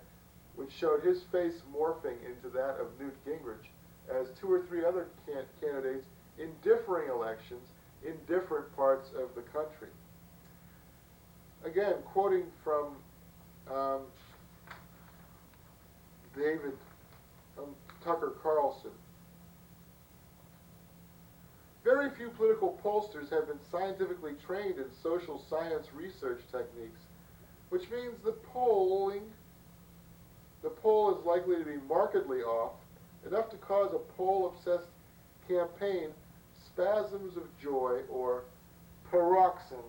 which showed his face morphing into that of Newt Gingrich as 2 or 3 other candidates in differing elections in different parts of the country. Again, quoting from Tucker Carlson. Very few political pollsters have been scientifically trained in social science research techniques, which means the poll is likely to be markedly off, enough to cause a poll-obsessed campaign spasms of joy or paroxysms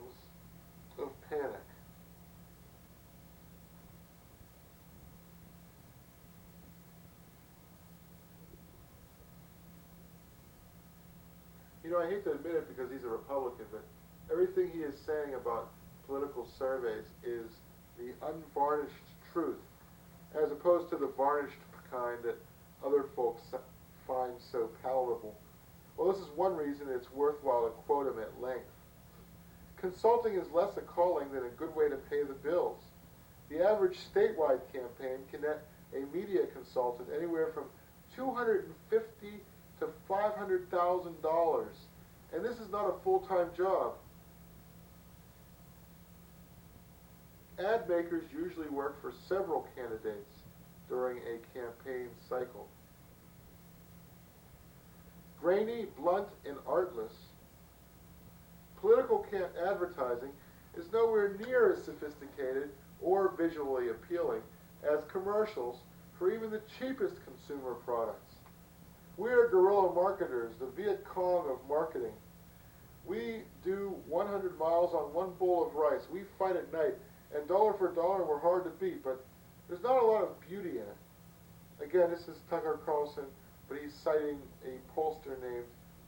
of panic. You know, I hate to admit it because he's a Republican, but everything he is saying about political surveys is the unvarnished truth, as opposed to the varnished kind that other folks find so palatable. Well, this is one reason it's worthwhile to quote him at length. Consulting is less a calling than a good way to pay the bills. The average statewide campaign can net a media consultant anywhere from $250 to $500,000, and this is not a full-time job. Ad makers usually work for several candidates during a campaign cycle. Grainy, blunt, and artless, political advertising is nowhere near as sophisticated or visually appealing as commercials for even the cheapest consumer products. We are guerrilla marketers, the Viet Cong of marketing. We do 100 miles on one bowl of rice. We fight at night, and dollar for dollar we're hard to beat, but there's not a lot of beauty in it. Again, this is Tucker Carlson, but he's citing a pollster named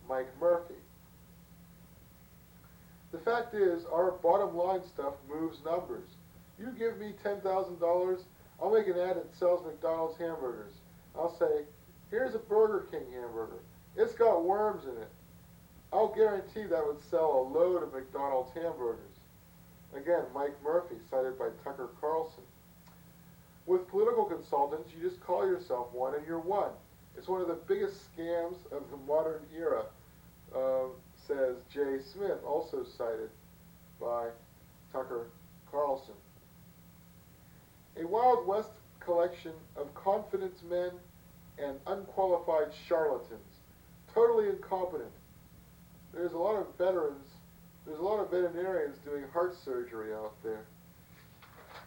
Mike Murphy. The fact is, our bottom line stuff moves numbers. You give me $10,000, I'll make an ad that sells McDonald's hamburgers. I'll say, here's a Burger King hamburger. It's got worms in it. I'll guarantee that would sell a load of McDonald's hamburgers. Again, Mike Murphy, cited by Tucker Carlson. With political consultants, you just call yourself one and you're one. It's one of the biggest scams of the modern era, says Jay Smith, also cited by Tucker Carlson. A Wild West collection of confidence men and unqualified charlatans, totally incompetent. There's a lot of veterans, there's a lot of veterinarians doing heart surgery out there.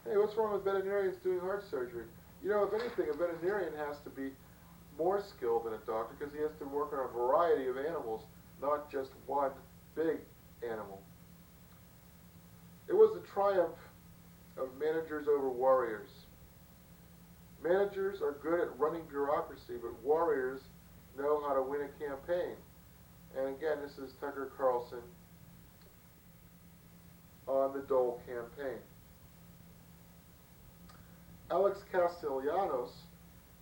Hey, what's wrong with veterinarians doing heart surgery? You know, if anything, a veterinarian has to be more skilled than a doctor because he has to work on a variety of animals, not just one big animal. It was the triumph of managers over warriors. Managers are good at running bureaucracy, but warriors know how to win a campaign. And again, this is Tucker Carlson on the Dole campaign. Alex Castellanos,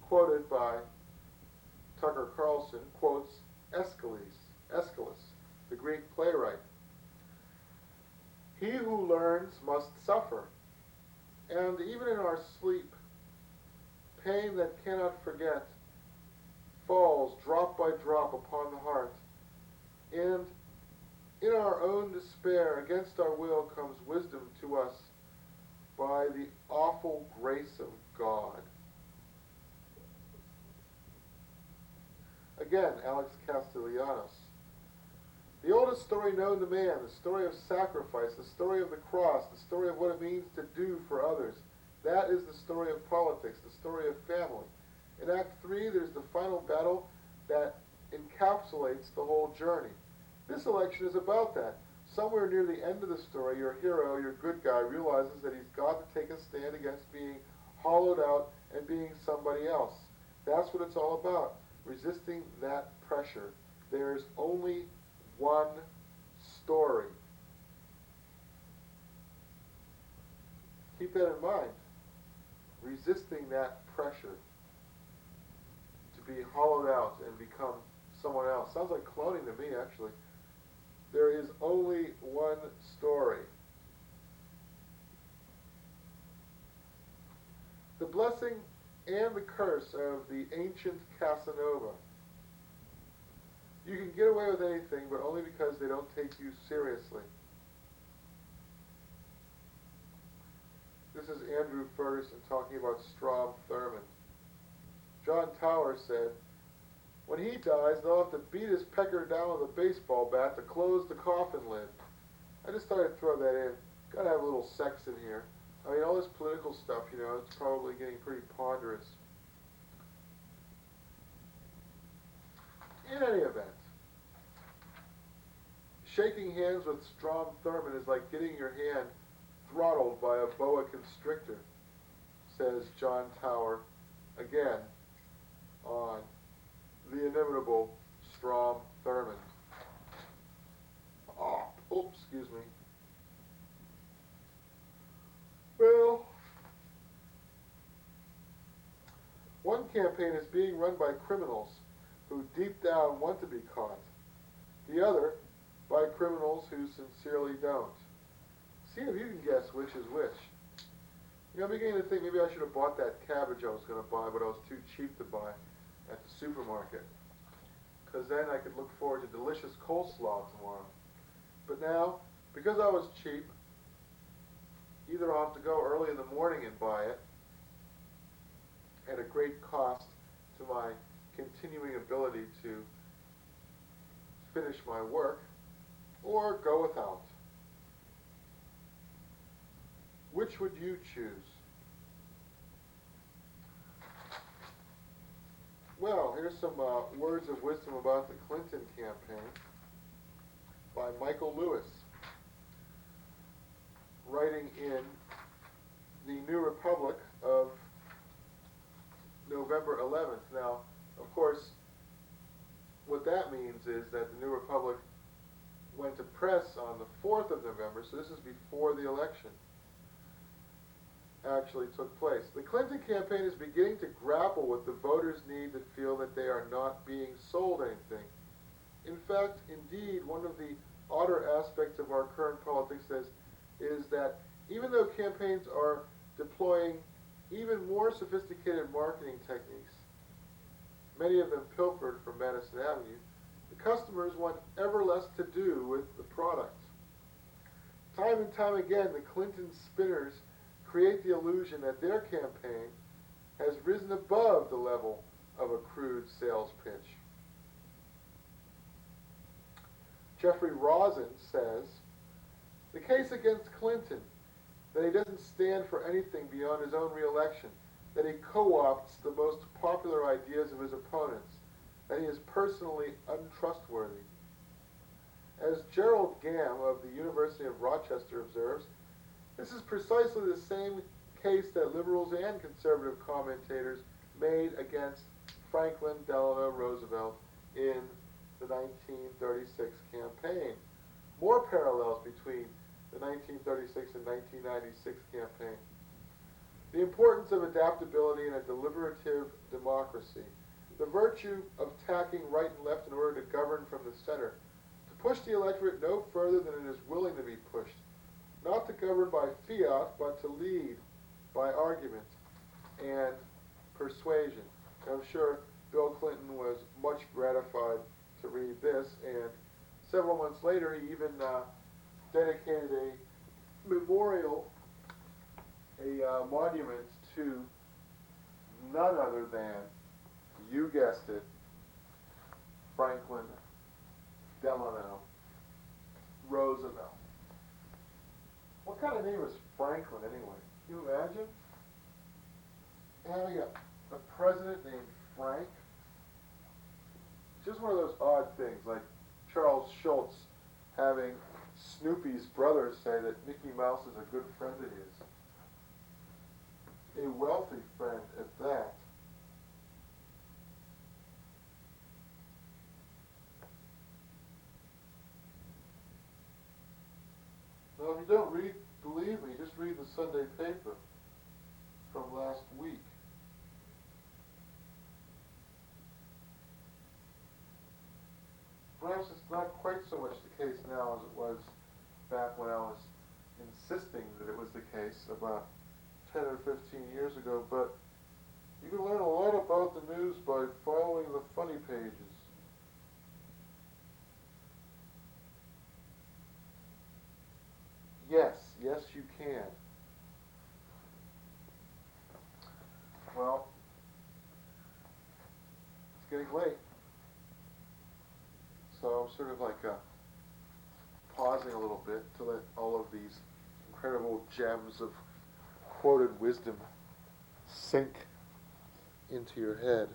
quoted by Tucker Carlson, quotes Aeschylus, the Greek playwright. He who learns must suffer, and even in our sleep, pain that cannot forget falls drop by drop upon the heart, and in our own despair, against our will, comes wisdom to us by the awful grace of God. Again, Alex Castellanos. The oldest story known to man, the story of sacrifice, the story of the cross, the story of what it means to do for others. That is the story of politics, the story of family. In Act 3, there's the final battle that encapsulates the whole journey. This election is about that. Somewhere near the end of the story, your hero, your good guy, realizes that he's got to take a stand against being hollowed out and being somebody else. That's what it's all about, resisting that pressure. There's only one story. Keep that in mind. Resisting that pressure to be hollowed out and become someone else. Sounds like cloning to me, actually. There is only one story. The blessing and the curse of the ancient Casanova. You can get away with anything, but only because they don't take you seriously. This is Andrew Ferguson talking about Strom Thurmond. John Tower said, when he dies, they'll have to beat his pecker down with a baseball bat to close the coffin lid. I just thought I'd throw that in. Gotta have a little sex in here. I mean, all this political stuff, you know, it's probably getting pretty ponderous. In any event, shaking hands with Strom Thurmond is like getting your hand throttled by a boa constrictor, says John Tower, again, on the inimitable Strom Thurmond. Oops, excuse me. Well, one campaign is being run by criminals who deep down want to be caught. The other by criminals who sincerely don't. See if you can guess which is which. You know, I'm beginning to think maybe I should have bought that cabbage I was going to buy, but I was too cheap to buy at the supermarket. Because then I could look forward to delicious coleslaw tomorrow. But now, because I was cheap, either I'll have to go early in the morning and buy it at a great cost to my continuing ability to finish my work, or go without. Which would you choose? Well, here's some words of wisdom about the Clinton campaign by Michael Lewis, writing in the New Republic of November 11th. Now, of course, what that means is that the New Republic went to press on the 4th of November, so this is before the election actually took place. The Clinton campaign is beginning to grapple with the voters' need to feel that they are not being sold anything. In fact, indeed, one of the odder aspects of our current politics is that even though campaigns are deploying even more sophisticated marketing techniques, many of them pilfered from Madison Avenue, the customers want ever less to do with the product. Time and time again, the Clinton spinners create the illusion that their campaign has risen above the level of a crude sales pitch. Jeffrey Rosen says, the case against Clinton, that he doesn't stand for anything beyond his own re-election, that he co-opts the most popular ideas of his opponents, that he is personally untrustworthy. As Gerald Gamm of the University of Rochester observes, this is precisely the same case that liberals and conservative commentators made against Franklin Delano Roosevelt in the 1936 campaign. More parallels between the 1936 and 1996 campaign. The importance of adaptability in a deliberative democracy. The virtue of tacking right and left in order to govern from the center. To push the electorate no further than it is willing to be pushed. Not to govern by fiat, but to lead by argument and persuasion. I'm sure Bill Clinton was much gratified to read this, and several months later he even dedicated a memorial, a monument to none other than, you guessed it, Franklin Delano Roosevelt. What kind of name is Franklin anyway? Can you imagine having a president named Frank? Just one of those odd things, like Charles Schultz having Snoopy's brother say that Mickey Mouse is a good friend of his. A wealthy friend at that. Now, if you don't believe me, just read the Sunday paper from last week. Perhaps it's not quite so much the case now as it was back when I was insisting that it was the case about 10 or 15 years ago, but you can learn a lot about the news by following the funny pages. Yes, you can. Well, it's getting late. So I'm sort of like pausing a little bit to let all of these incredible gems of quoted wisdom sink into your head.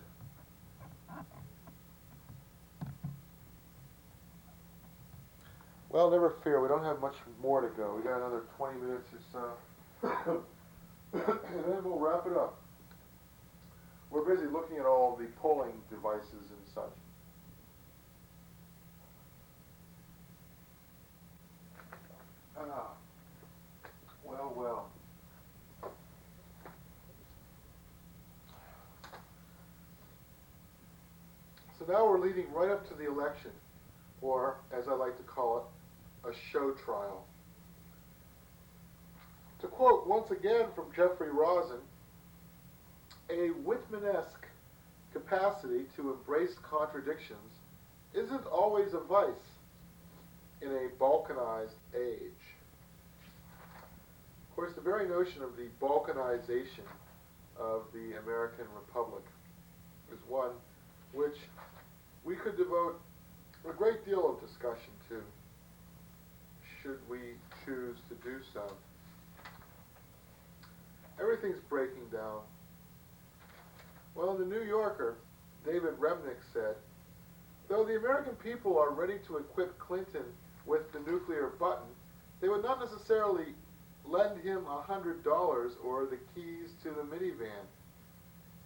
Well, never fear. We don't have much more to go. We got another 20 minutes or so. And then we'll wrap it up. We're busy looking at all the polling devices and such. Ah, well, well. So now we're leading right up to the election, or as I like to call it, a show trial. To quote once again from Jeffrey Rosen, a Whitman-esque capacity to embrace contradictions isn't always a vice in a balkanized age. Of course, the very notion of the balkanization of the American Republic is one which we could devote a great deal of discussion to, should we choose to do so. Everything's breaking down. Well, in the New Yorker, David Remnick said, though the American people are ready to equip Clinton with the nuclear button, they would not necessarily lend him $100 or the keys to the minivan.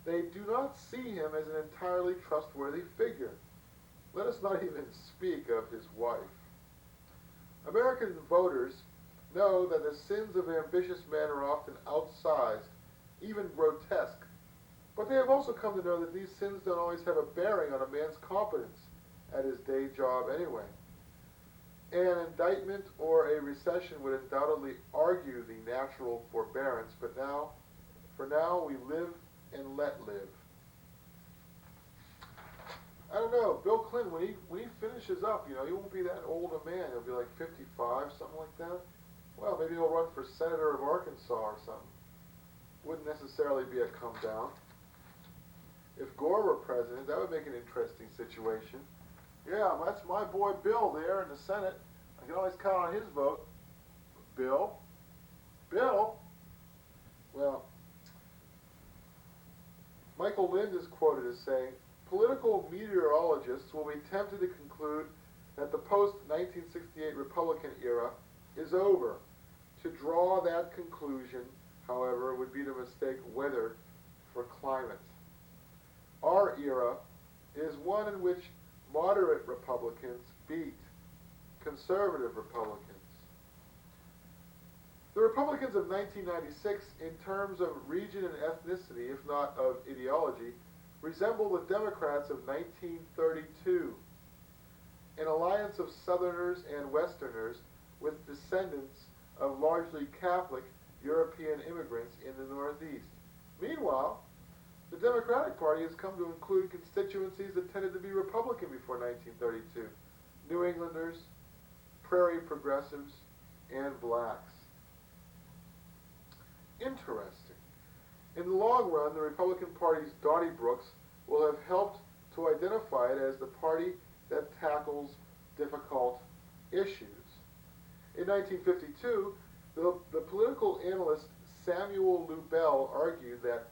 They do not see him as an entirely trustworthy figure. Let us not even speak of his wife. American voters know that the sins of ambitious men are often outsized, even grotesque, but they have also come to know that these sins don't always have a bearing on a man's competence at his day job anyway. An indictment or a recession would undoubtedly argue the natural forbearance, but for now, we live and let live. I don't know, Bill Clinton, when he finishes up, he won't be that old a man. He'll be like 55, something like that. Well, maybe he'll run for senator of Arkansas or something. Wouldn't necessarily be a come down. If Gore were president, that would make an interesting situation. Yeah, that's my boy Bill there in the Senate. I can always count on his vote. Bill? Well, Michael Lind is quoted as saying, political meteorologists will be tempted to conclude that the post-1968 Republican era is over. To draw that conclusion, however, would be to mistake weather for climate. Our era is one in which moderate Republicans beat conservative Republicans. The Republicans of 1996, in terms of region and ethnicity, if not of ideology, resemble the Democrats of 1932, an alliance of Southerners and Westerners with descendants of largely Catholic European immigrants in the Northeast. Meanwhile, the Democratic Party has come to include constituencies that tended to be Republican before 1932, New Englanders, Prairie progressives, and blacks. Interesting. In the long run, the Republican Party's Donniebrooks will have helped to identify it as the party that tackles difficult issues. In 1952, the political analyst Samuel Lubell argued that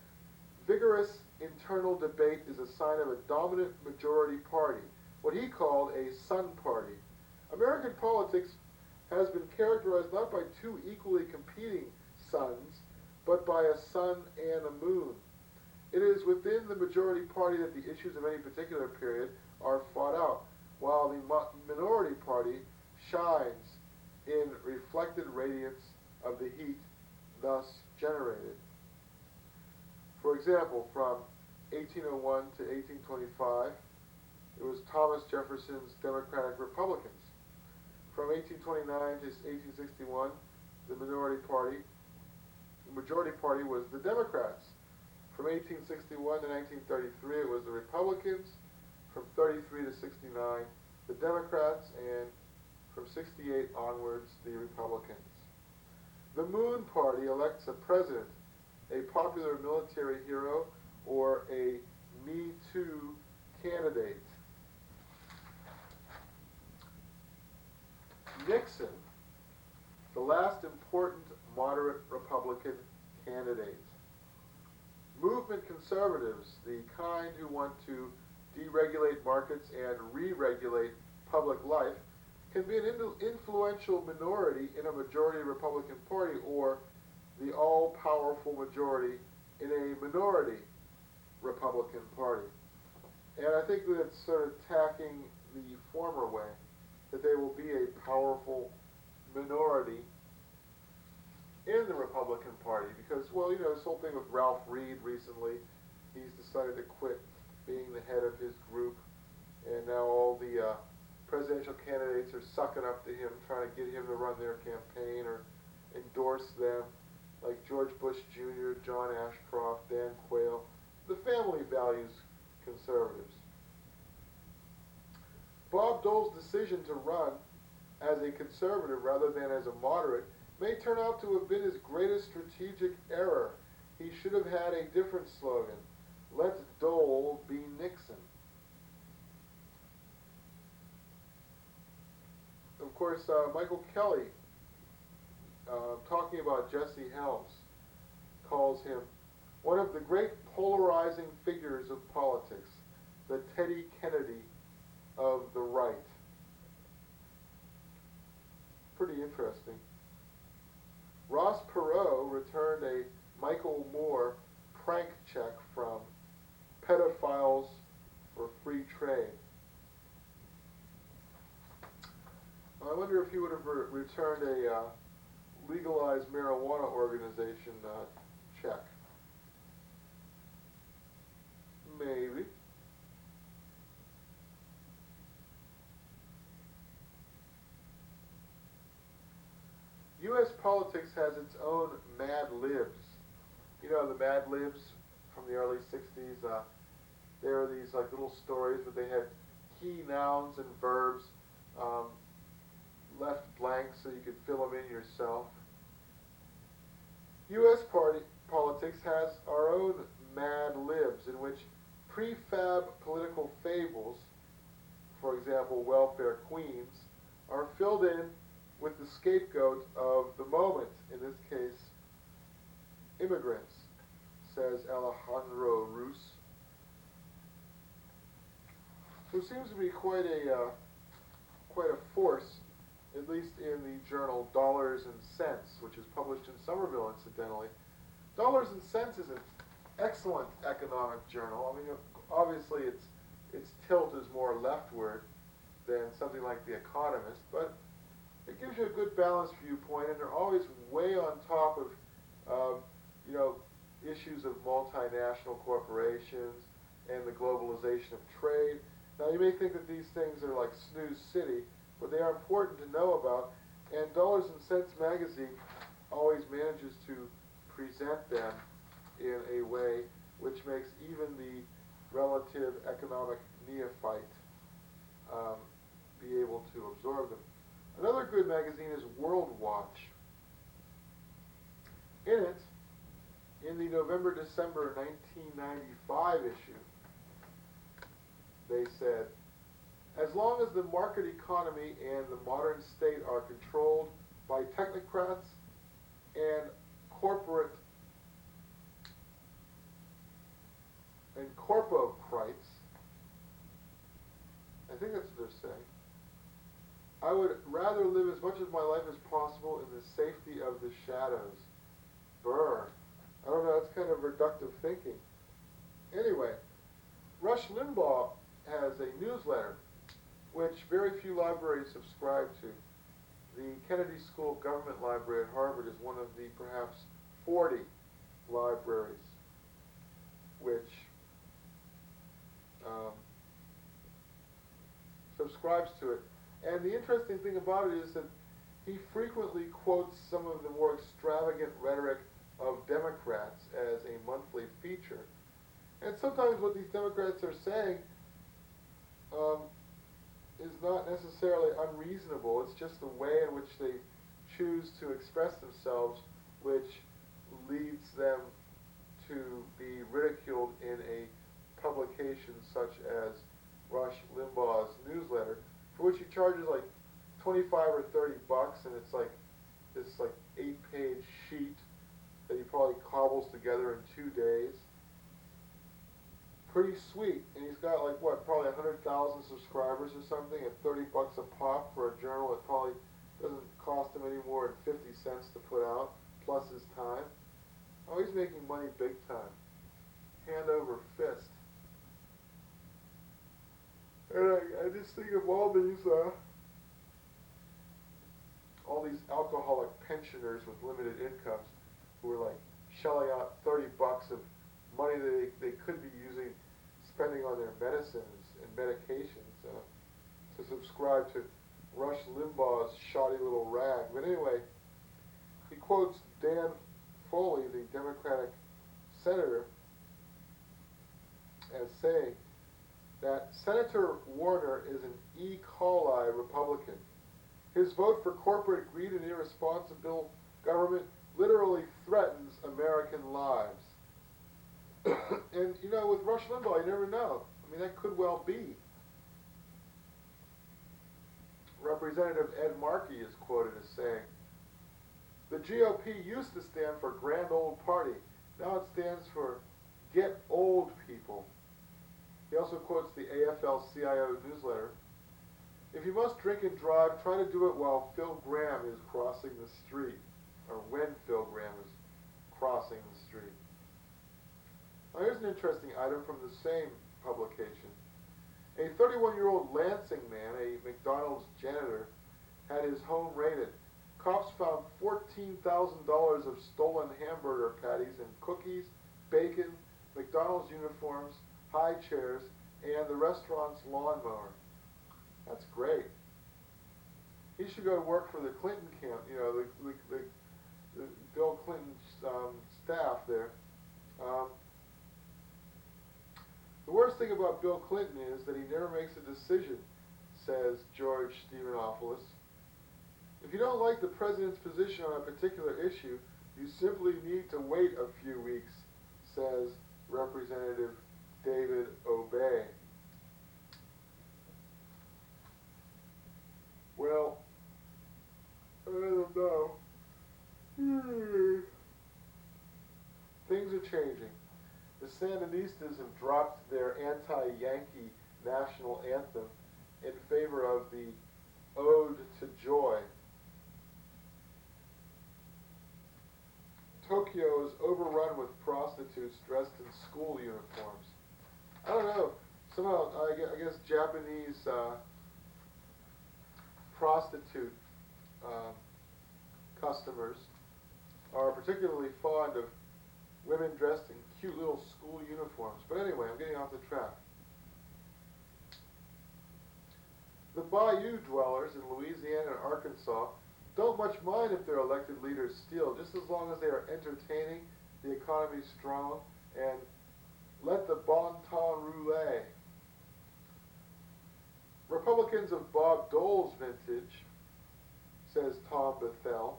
vigorous internal debate is a sign of a dominant majority party, what he called a sun party. American politics has been characterized not by two equally competing suns, but by a sun and a moon. It is within the majority party that the issues of any particular period are fought out, while the minority party shines in reflected radiance of the heat thus generated. For example, from 1801 to 1825, it was Thomas Jefferson's Democratic Republicans. From 1829 to 1861, the majority party was the Democrats. From 1861 to 1933, it was the Republicans. From 33 to 69, the Democrats, and from 68 onwards, the Republicans. The Moon Party elects a president, a popular military hero, or a Me Too candidate. Nixon, the last important moderate Republican candidate. Movement conservatives, the kind who want to deregulate markets and re-regulate public life, can be an influential minority in a majority Republican Party or the all-powerful majority in a minority Republican Party. And I think that it's sort of tacking the former way, that they will be a powerful minority in the Republican Party because, well, this whole thing with Ralph Reed recently, he's decided to quit being the head of his group, and now all the presidential candidates are sucking up to him, trying to get him to run their campaign or endorse them, like George Bush Jr., John Ashcroft, Dan Quayle, the family values conservatives. Bob Dole's decision to run as a conservative rather than as a moderate may turn out to have been his greatest strategic error. He should have had a different slogan. Let Dole be Nixon. Of course, Michael Kelly, talking about Jesse Helms, calls him one of the great polarizing figures of politics, the Teddy Kennedy of the right. Pretty interesting. Ross Perot returned a Michael Moore prank check from Pedophiles for Free Trade. I wonder if he would have returned a legalized marijuana organization check. Maybe. U.S. politics has its own Mad Libs. The Mad Libs from the early 60s? There were these little stories where they had key nouns and verbs left blank so you could fill them in yourself. U.S. politics has our own Mad Libs in which prefab political fables, for example, welfare queens, are filled in with the scapegoat of the moment, in this case, immigrants, says Alejandro Rus, who seems to be quite a force, at least in the journal Dollars and Cents, which is published in Somerville, incidentally. Dollars and Cents is an excellent economic journal. I mean, obviously its tilt is more leftward than something like The Economist, but it gives you a good balanced viewpoint, and they're always way on top of, issues of multinational corporations and the globalization of trade. Now, you may think that these things are like snooze city, but they are important to know about, and Dollars and Cents magazine always manages to present them in a way which makes even the relative economic neophyte be able to absorb them. Another good magazine is World Watch. In it, in the November-December 1995 issue, they said, as long as the market economy and the modern state are controlled by technocrats and corpocrates, I think that's what they're saying, I would rather live as much of my life as possible in the safety of the shadows. Brr. I don't know, that's kind of reductive thinking. Anyway, Rush Limbaugh has a newsletter which very few libraries subscribe to. The Kennedy School Government Library at Harvard is one of the perhaps 40 libraries which subscribes to it. And the interesting thing about it is that he frequently quotes some of the more extravagant rhetoric of Democrats as a monthly feature. And sometimes what these Democrats are saying is not necessarily unreasonable. It's just the way in which they choose to express themselves which leads them to be ridiculed in a publication such as Rush Limbaugh's newsletter, for which he charges like 25 or 30 bucks, and it's like this 8-page sheet that he probably cobbles together in 2 days. pretty sweet. And he's got like what, probably 100,000 subscribers or something at 30 bucks a pop for a journal that probably doesn't cost him any more than 50 cents to put out, plus his time. Oh, he's making money big time. Hand over fist. And I just think of all these alcoholic pensioners with limited incomes who are like shelling out 30 bucks of money that they could be spending on their medicines and medications to subscribe to Rush Limbaugh's shoddy little rag. But anyway, he quotes Dan Foley, the Democratic senator, as saying that Senator Warner is an E. coli Republican. His vote for corporate greed and irresponsible government literally threatens American lives. And, you know, with Rush Limbaugh, you never know. I mean, that could well be. Representative Ed Markey is quoted as saying, "The GOP used to stand for Grand Old Party. Now it stands for Get Old People." He also quotes the AFL-CIO newsletter. "If you must drink and drive, try to do it while Phil Gramm is crossing the street," or when Phil Gramm is crossing the street. Now here's an interesting item from the same publication. A 31-year-old Lansing man, a McDonald's janitor, had his home raided. Cops found $14,000 of stolen hamburger patties and cookies, bacon, McDonald's uniforms, high chairs, and the restaurant's lawnmower. That's great. He should go to work for the Clinton camp, you know, the Bill Clinton's staff there. The worst thing about Bill Clinton is that he never makes a decision, says George Stephanopoulos. If you don't like the president's position on a particular issue, you simply need to wait a few weeks, says Representative David Obey. Well, I don't know. Things are changing. The Sandinistas have dropped their anti-Yankee national anthem in favor of the Ode to Joy. Tokyo is overrun with prostitutes dressed in school uniforms. I don't know. Somehow, I guess Japanese prostitute customers are particularly fond of women dressed in cute little school uniforms. But anyway, I'm getting off the track. The Bayou dwellers in Louisiana and Arkansas don't much mind if their elected leaders steal, just as long as they are entertaining, the economy strong, and let the bon ton roule. Republicans of Bob Dole's vintage, says Tom Bethel,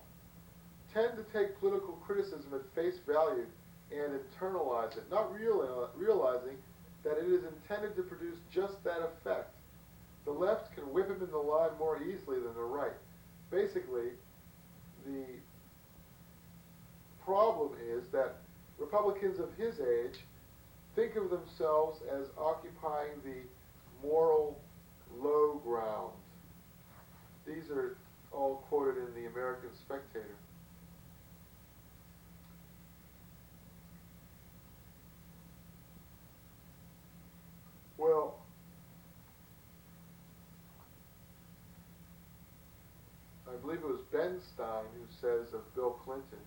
tend to take political criticism at face value and internalize it, not realizing that it is intended to produce just that effect. The left can whip him in the line more easily than the right. Basically, the problem is that Republicans of his age think of themselves as occupying the moral low ground. These are all quoted in the American Spectator. Well, I believe it was Ben Stein who says of Bill Clinton,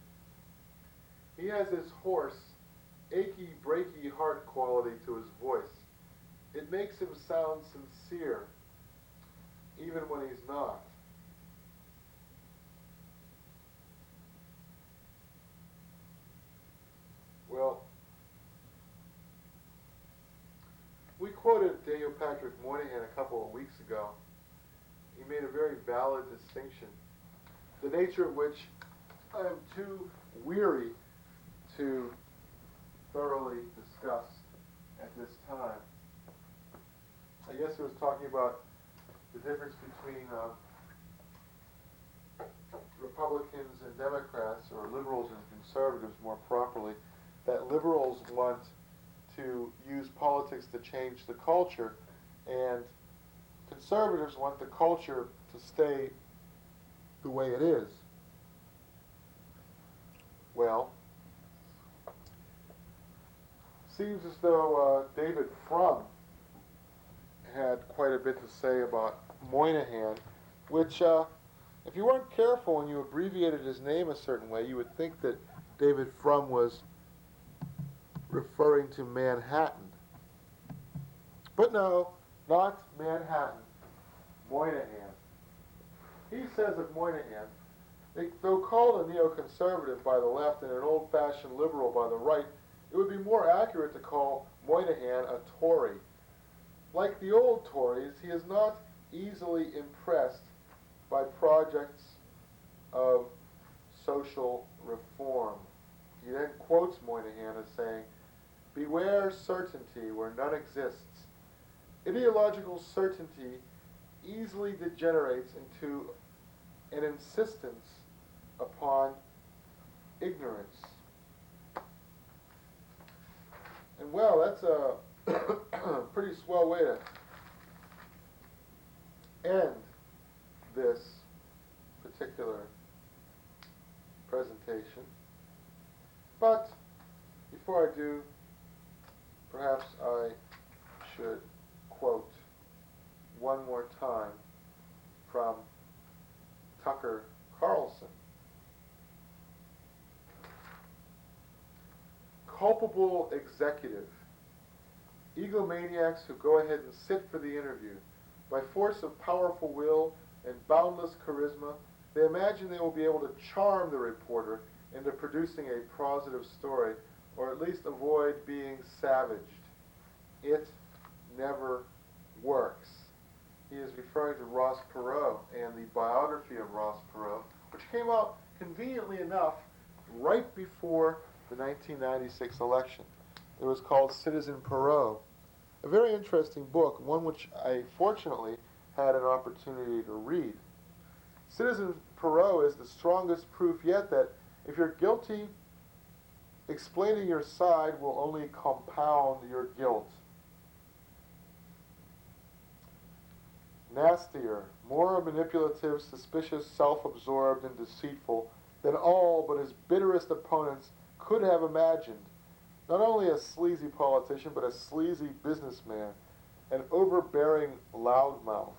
he has this hoarse, achy, breaky heart quality to his voice. It makes him sound sincere, even when he's not. Well, we quoted Daniel Patrick Moynihan a couple of weeks ago. He made a very valid distinction, the nature of which I am too weary to thoroughly discuss at this time. I guess he was talking about the difference between Republicans and Democrats, or liberals and conservatives more properly, that liberals want to use politics to change the culture, and conservatives want the culture to stay the way it is. Well, seems as though David Frum had quite a bit to say about Moynihan, which, if you weren't careful and you abbreviated his name a certain way, you would think that David Frum was referring to Manhattan. But no, not Manhattan, Moynihan. He says of Moynihan, though called a neoconservative by the left and an old-fashioned liberal by the right, it would be more accurate to call Moynihan a Tory. Like the old Tories, he is not easily impressed by projects of social reform. He then quotes Moynihan as saying, "Beware certainty where none exists. Ideological certainty easily degenerates into an insistence upon ignorance." And well, that's a pretty swell way to end this particular presentation. But before I do, perhaps I should quote one more time from Tucker Carlson. Culpable executive. Egomaniacs who go ahead and sit for the interview. By force of powerful will and boundless charisma, they imagine they will be able to charm the reporter into producing a positive story, or at least avoid being savaged. It never works. He is referring to Ross Perot and the biography of Ross Perot, which came out conveniently enough right before the 1996 election. It was called Citizen Perot. A very interesting book, one which I fortunately had an opportunity to read. Citizen Perot is the strongest proof yet that if you're guilty, explaining your side will only compound your guilt. Nastier, more manipulative, suspicious, self-absorbed, and deceitful than all but his bitterest opponents could have imagined. Not only a sleazy politician, but a sleazy businessman, an overbearing loudmouth.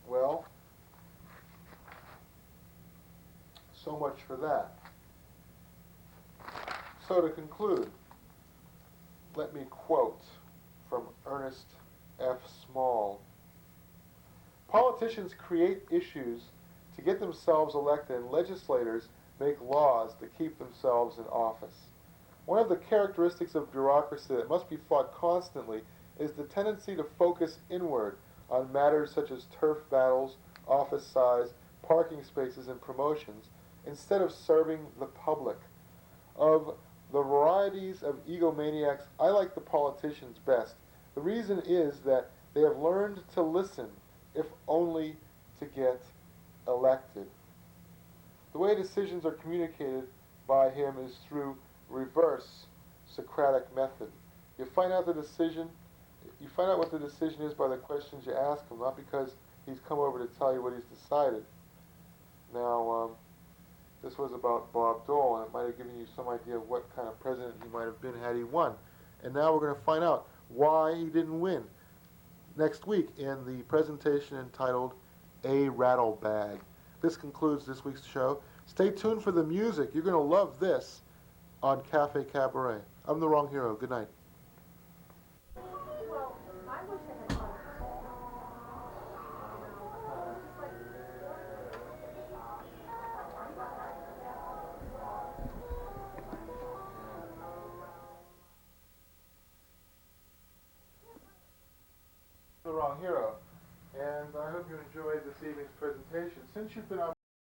Well, so much for that. So to conclude, let me quote from Ernest F. Small. Politicians create issues to get themselves elected, and legislators make laws to keep themselves in office. One of the characteristics of bureaucracy that must be fought constantly is the tendency to focus inward on matters such as turf battles, office size, parking spaces, and promotions, instead of serving the public. Of the varieties of egomaniacs, I like the politicians best. The reason is that they have learned to listen, if only to get elected. The way decisions are communicated by him is through reverse Socratic method. You find out what the decision is by the questions you ask him, not because he's come over to tell you what he's decided. Now, this was about Bob Dole, and it might have given you some idea of what kind of president he might have been had he won. And now we're going to find out why he didn't win next week in the presentation entitled A Rattlebag. This concludes this week's show. Stay tuned for the music. You're going to love this on Cafe Cabaret. I'm the Wrong Hero. Good night. Well, I wish I had gone to school. The Wrong Hero. And I hope you enjoyed this evening's presentation. Since you've been on